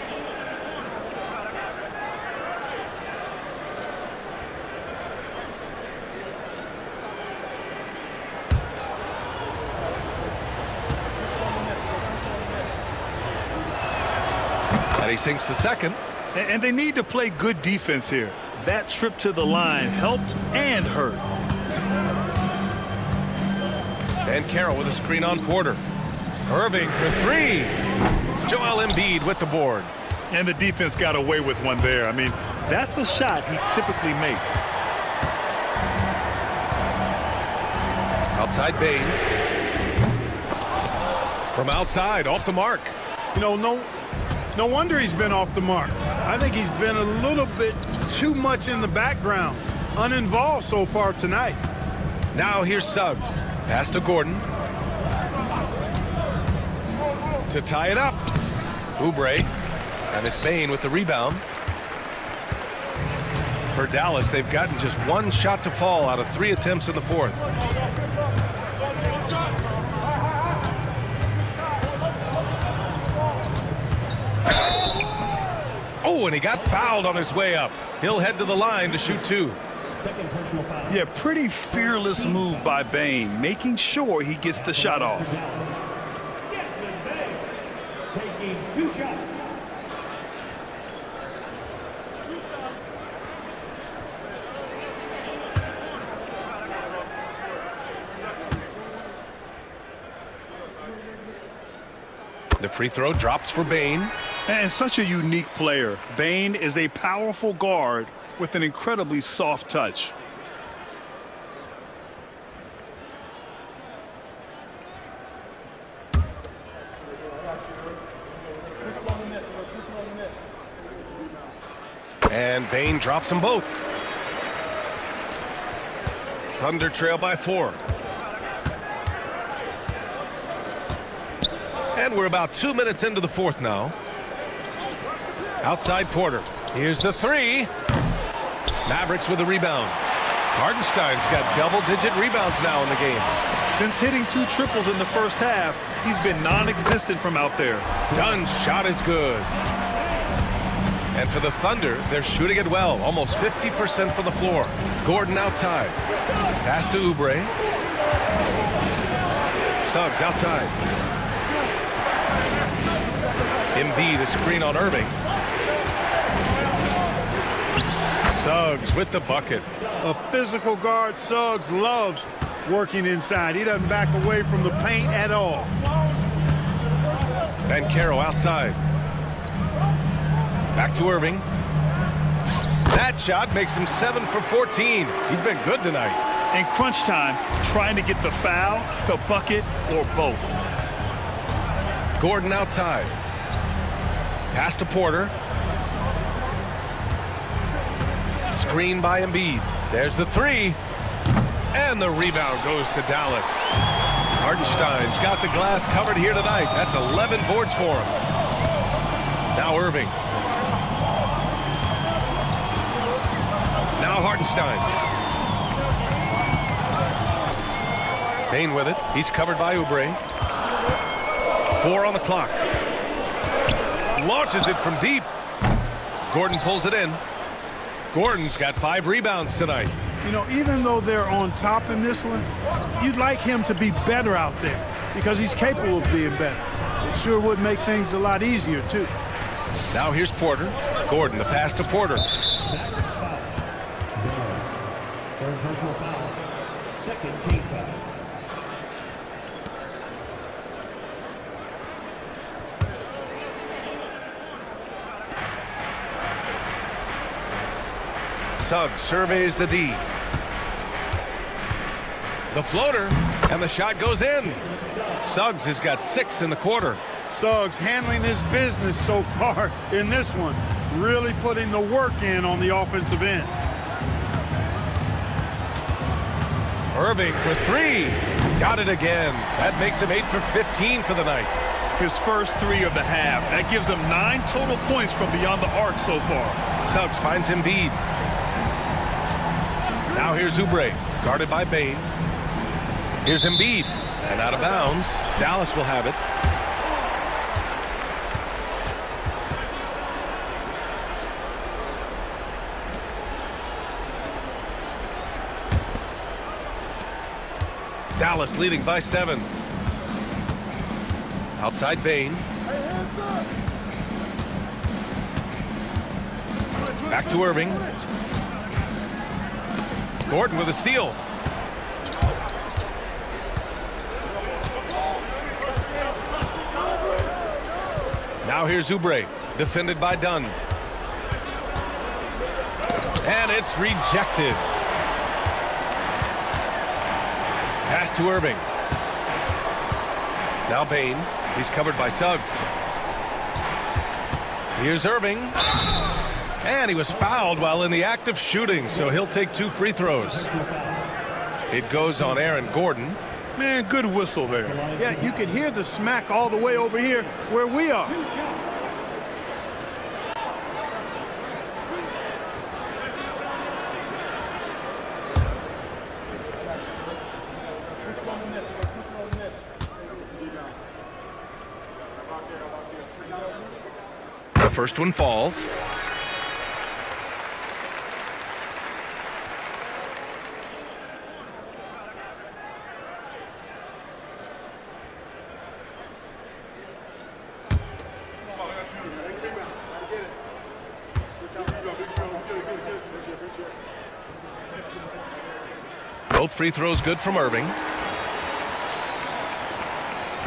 B: And he sinks the second.
C: And they need to play good defense here. That trip to the line helped and hurt.
B: Banchero with a screen on Porter. Irving for 3. Joel Embiid with the board.
C: And the defense got away with one there. I mean, that's a shot he typically makes.
B: Outside Bain. From outside, off the mark.
D: You know, no wonder he's been off the mark. I think he's been a little bit too much in the background, uninvolved so far tonight.
B: Now here's Suggs. Pass to Gordon. To tie it up. Oubre. And it's Bain with the rebound. For Dallas, they've gotten just 1 shot to fall out of 3 attempts in the 4th. Oh, and he got fouled on his way up. He'll head to the line to shoot 2.
C: Yeah, pretty fearless move by Bain, making sure he gets the shot off.
H: Taking 2 shots.
B: The free throw drops for Bain.
C: And such a unique player. Bain is a powerful guard with an incredibly soft touch.
B: And Bain drops them both. Thunder trail by 4. And we're about 2 minutes into the 4th now. Outside Porter. Here's the 3. Mavericks with the rebound. Hartenstein's got double-digit rebounds now in the game.
C: Since hitting 2 triples in the first half, he's been non-existent from out there.
B: Dunn's shot is good. And for the Thunder, they're shooting it well. Almost 50% from the floor. Gordon outside. Pass to Oubre. Suggs outside. Embiid, a screen on Irving. Suggs with the bucket.
D: A physical guard, Suggs loves working inside. He doesn't back away from the paint at all.
B: Banchero outside. Back to Irving. That shot makes him 7 for 14. He's been good tonight.
C: In crunch time, trying to get the foul, the bucket, or both.
B: Gordon outside. Pass to Porter. Screen by Embiid. There's the 3. And the rebound goes to Dallas. Hartenstein's got the glass covered here tonight. That's 11 boards for him. Now Irving. Now Hartenstein. Bain with it. He's covered by Oubre. 4 on the clock. Launches it from deep. Gordon pulls it in. Gordon's got 5 rebounds tonight.
D: You know, even though they're on top in this one, you'd like him to be better out there because he's capable of being better. It sure would make things a lot easier, too.
B: Now here's Porter. Gordon, the pass to Porter.
H: Third personal foul. Second team foul.
B: Suggs surveys the D. The floater, and the shot goes in. Suggs has got 6 in the quarter.
D: Suggs handling his business so far in this one, really putting the work in on the offensive end.
B: Irving for 3. Got it again. That makes him 8 for 15 for the night.
C: His first 3 of the half. That gives him 9 total points from beyond the arc so far.
B: Suggs finds Embiid. Now here's Oubre, guarded by Bain. Here's Embiid, and out of bounds. Dallas will have it. Dallas leading by 7. Outside Bain. Back to Irving. Gordon with a steal. Now here's Oubre, defended by Dunn. And it's rejected. Pass to Irving. Now Bain. He's covered by Suggs. Here's Irving. And he was fouled while in the act of shooting, so he'll take 2 free throws. It goes on Aaron Gordon.
C: Man, good whistle there.
D: Yeah, you could hear the smack all the way over here where we are.
B: The first one falls. Both free throws good from Irving.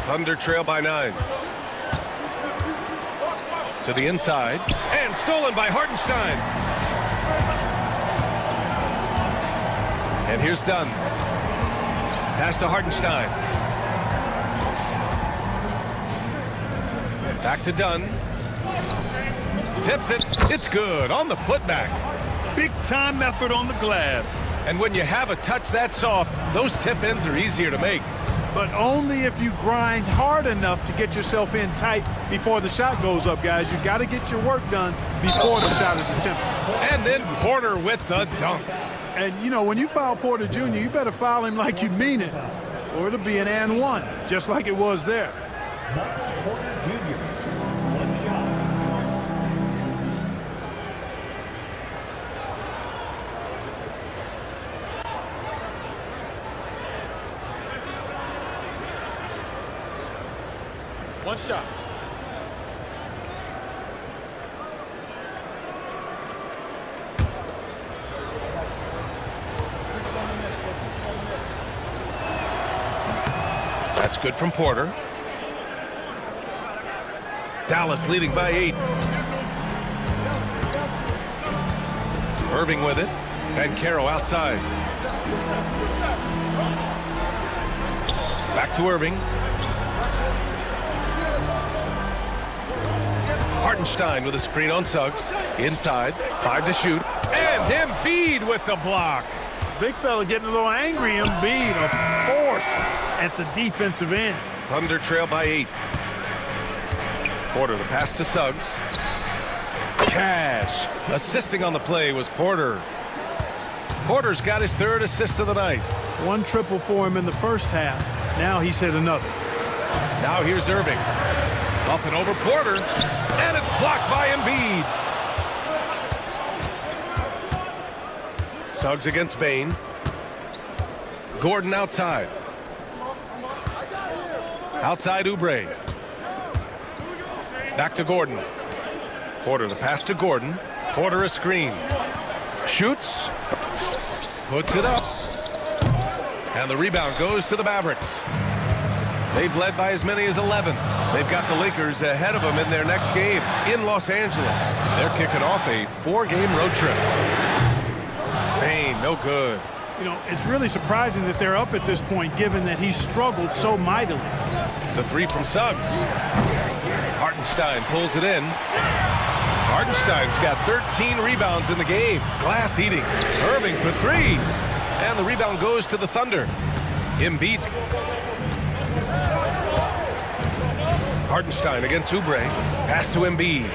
B: Thunder trail by 9. To the inside. And stolen by Hartenstein. And here's Dunn. Pass to Hartenstein. Back to Dunn. Tips it. It's good on the putback.
C: Big time effort on the glass.
B: And when you have a touch that soft, those tip-ins are easier to make.
D: But only if you grind hard enough to get yourself in tight before the shot goes up, guys. You've got to get your work done before the shot is attempted.
B: And then Porter with the dunk.
D: And, you know, when you foul Porter Jr., you better foul him like you mean it, or it'll be an and one, just like it was there.
H: Porter Jr. One shot.
F: One shot.
B: That's good from Porter. Dallas leading by 8. Irving with it. And Caro outside. Back to Irving. Hartenstein with a screen on Suggs. Inside. 5 to shoot. And Embiid with the block.
D: big fella getting a little angry. Embiid, a force at the defensive end.
B: Thunder trail by 8. Porter, the pass to Suggs. Cash. Assisting on the play was Porter. Porter's got his 3rd assist of the night.
D: 1 triple for him in the first half. Now he's hit another.
B: Now here's Irving. Up and over Porter. And it's blocked by Embiid. Suggs against Bane. Gordon outside. Outside Oubre. Back to Gordon. Porter the pass to Gordon. Porter a screen. Shoots. Puts it up. And the rebound goes to the Mavericks. They've led by as many as 11. They've got the Lakers ahead of them in their next game in Los Angeles. They're kicking off a 4-game road trip. Bane, no good.
D: You know, it's really surprising that they're up at this point, given that he struggled so mightily.
B: The 3 from Suggs. Hartenstein pulls it in. Hartenstein's got 13 rebounds in the game. Glass eating. Irving for 3. And the rebound goes to the Thunder. Embiid. Hartenstein against Oubre. Pass to Embiid.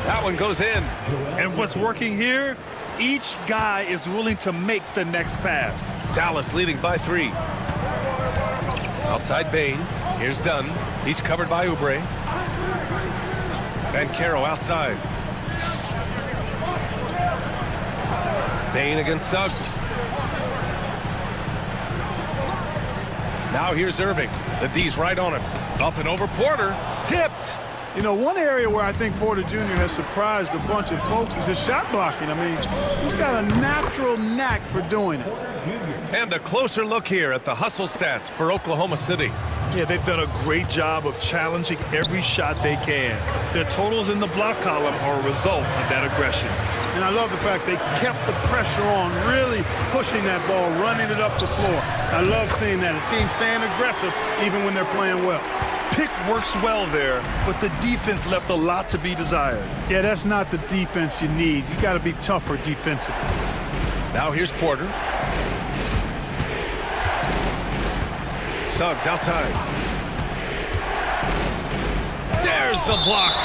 B: That one goes in.
C: And what's working here? Each guy is willing to make the next pass.
B: Dallas leading by 3. Outside Bane. Here's Dunn. He's covered by Oubre. Banchero outside. Bane against Suggs. Now here's Irving. The D's right on him. Up and over Porter. Tipped.
D: You know, one area where I think Porter Jr. has surprised a bunch of folks is his shot blocking. I mean, he's got a natural knack for doing it.
B: And a closer look here at the hustle stats for Oklahoma City.
C: Yeah, they've done a great job of challenging every shot they can. Their totals in the block column are a result of that aggression.
D: And I love the fact they kept the pressure on, really pushing that ball, running it up the floor. I love seeing that. A team staying aggressive even when they're playing well.
C: Pick works well there, but the defense left a lot to be desired.
D: Yeah, that's not the defense you need. You got to be tougher defensively.
B: Now here's Porter. Suggs outside. There's the block.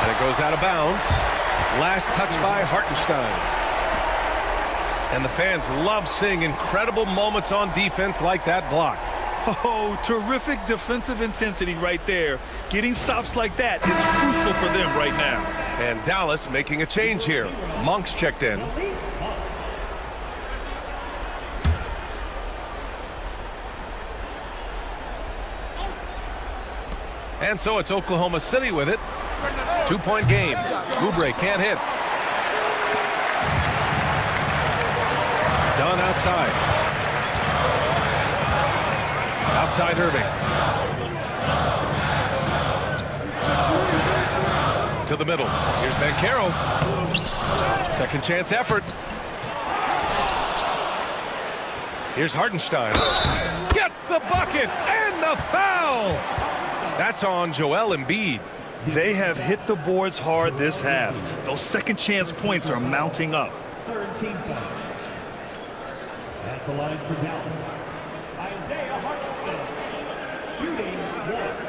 B: And it goes out of bounds. Last touch by Hartenstein. And the fans love seeing incredible moments on defense like that block.
C: Oh, terrific defensive intensity right there. Getting stops like that is crucial for them right now.
B: And Dallas making a change here. Monk's checked in. And so it's Oklahoma City with it. 2-point game. Oubre can't hit. Dunn outside. Outside Irving. To the middle. Here's Banchero. Second chance effort. Here's Hartenstein. Gets the bucket and the foul. That's on Joel Embiid.
C: They have hit the boards hard this half. Those second chance points are mounting up.
H: Third team foul. At the line for Dallas, Isaiah Hartenstein, shooting 1.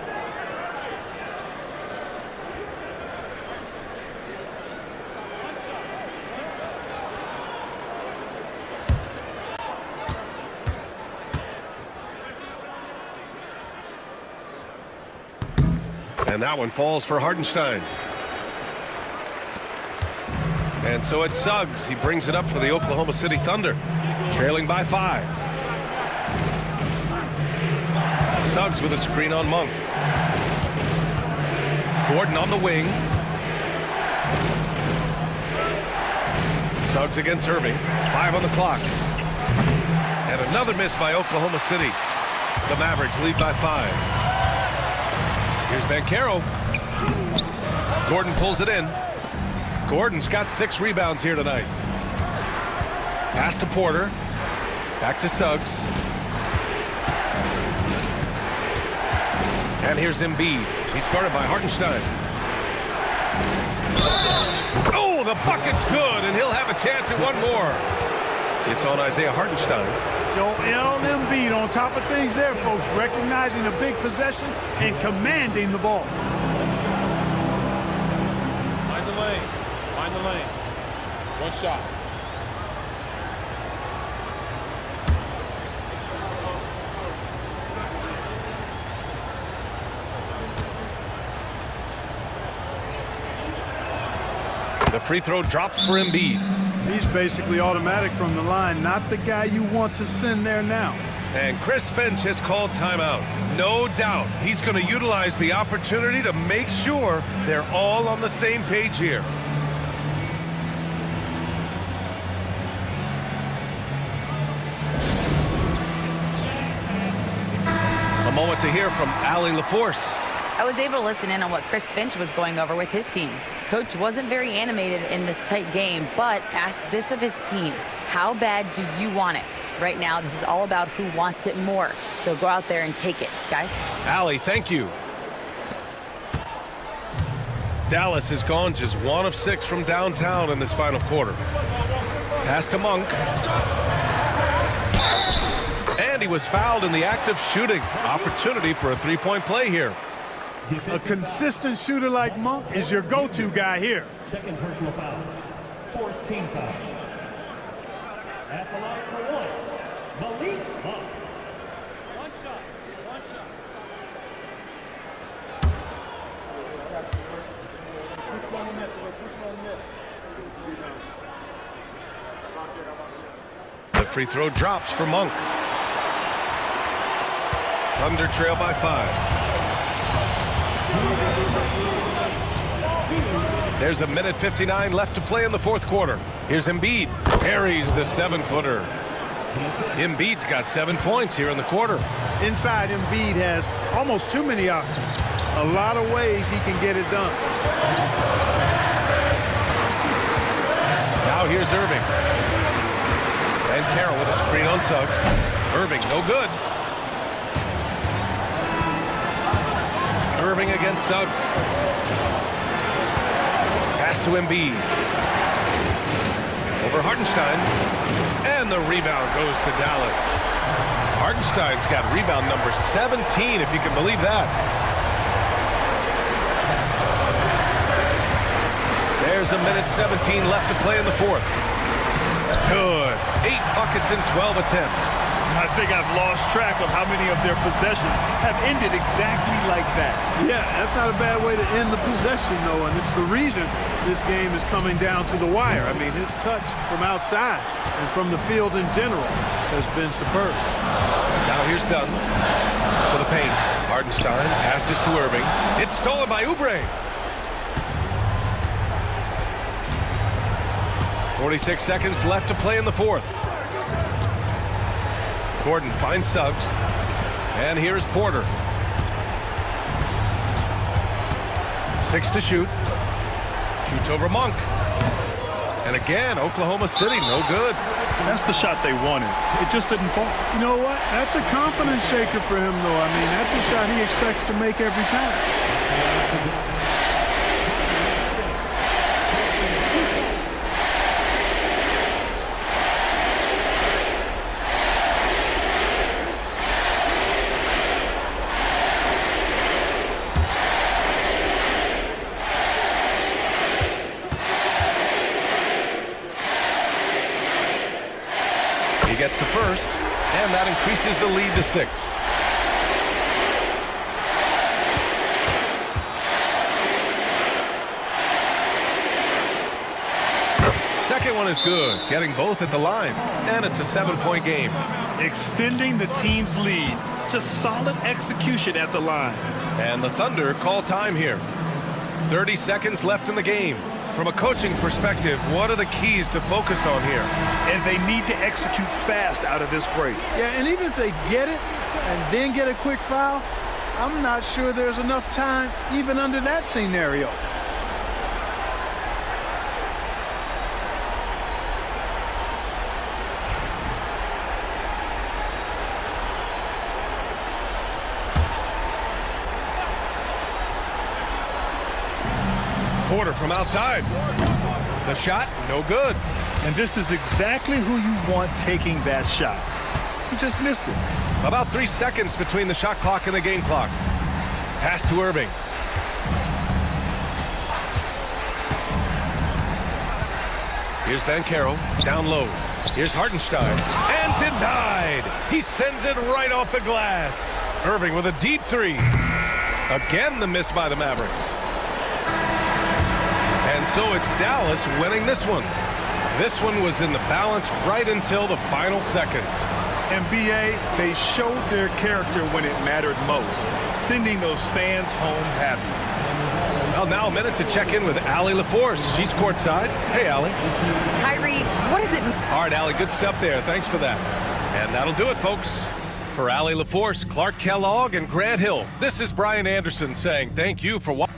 B: And that one falls for Hartenstein. And so it's Suggs. He brings it up for the Oklahoma City Thunder, trailing by 5. Suggs with a screen on Monk. Gordon on the wing. Suggs against Irving. 5 on the clock. And another miss by Oklahoma City. The Mavericks lead by 5. Here's Banchero. Gordon pulls it in. Gordon's got 6 rebounds here tonight. Pass to Porter. Back to Suggs. And here's Embiid. He's guarded by Hartenstein. Oh, the bucket's good, and he'll have a chance at one more. It's on Isaiah Hartenstein.
D: Joel Embiid on top of things there, folks, recognizing a big possession and commanding the ball.
F: Mind the lanes. Mind the lanes. One shot.
B: The free throw drops for Embiid.
D: He's basically automatic from the line, not the guy you want to send there now.
B: And Chris Finch has called timeout. No doubt he's going to utilize the opportunity to make sure they're all on the same page here. A moment to hear from Allie LaForce.
E: I was able to listen in on what Chris Finch was going over with his team. Coach wasn't very animated in this tight game, but asked this of his team: how bad do you want it? Right now, this is all about who wants it more. So go out there and take it, guys.
B: Allie, thank you. Dallas has gone just 1 of 6 from downtown in this final quarter. Pass to Monk. And he was fouled in the act of shooting. Opportunity for a three-point play here.
D: A consistent shooter like Monk is your go-to guy here.
H: Second personal foul. Fourth team foul. At the line for one, Malik Monk. One shot. One shot.
B: The free throw drops for Monk. Thunder trail by 5. There's 1:59 left to play in the fourth quarter. Here's Embiid. Parries the 7-footer. Embiid's got 7 points here in the quarter.
D: Inside, Embiid has almost too many options. A lot of ways he can get it done.
B: Now here's Irving. And Carroll with a screen on Suggs. Irving, no good. Irving against Suggs. Pass to Embiid. Over Hartenstein. And the rebound goes to Dallas. Hartenstein's got rebound number 17, if you can believe that. There's 1:17 left to play in the fourth. Good. 8 buckets in 12 attempts.
C: I think I've lost track of how many of their possessions have ended exactly like that.
D: Yeah, that's not a bad way to end the possession, though, and it's the reason this game is coming down to the wire. I mean, his touch from outside and from the field in general has been superb.
B: Now here's Dunn to the paint. Hartenstein passes to Irving. It's stolen by Oubre. 46 seconds left to play in the fourth. Gordon finds Suggs. And here's Porter. 6 to shoot. Shoots over Monk. And again, Oklahoma City, no good.
C: That's the shot they wanted. It just didn't fall.
D: You know what? That's a confidence shaker for him, though. I mean, that's a shot he expects to make every time.
B: Gets the first, and that increases the lead to 6. Second one is good, getting both at the line, and it's a 7-point game.
C: Extending the team's lead. Just solid execution at the line.
B: And the Thunder call time here. 30 seconds left in the game. From a coaching perspective, what are the keys to focus on here?
C: And they need to execute fast out of this break.
D: Yeah, and even if they get it and then get a quick foul, I'm not sure there's enough time even under that scenario.
B: Porter from outside. The shot, no good.
C: And this is exactly who you want taking that shot. He just missed it.
B: About 3 seconds between the shot clock and the game clock. Pass to Irving. Here's Banchero, down low. Here's Hartenstein, and denied. He sends it right off the glass. Irving with a deep three. Again, the miss by the Mavericks. And so it's Dallas winning this one. This one was in the balance right until the final seconds.
C: NBA, they showed their character when it mattered most, sending those fans home happy.
B: Well, now a minute to check in with Allie LaForce. She's courtside. Hey, Allie.
E: Kyrie, what is it?
B: All right, Allie, good stuff there. Thanks for that. And that'll do it, folks. For Allie LaForce, Clark Kellogg, and Grant Hill, this is Brian Anderson saying thank you for watching.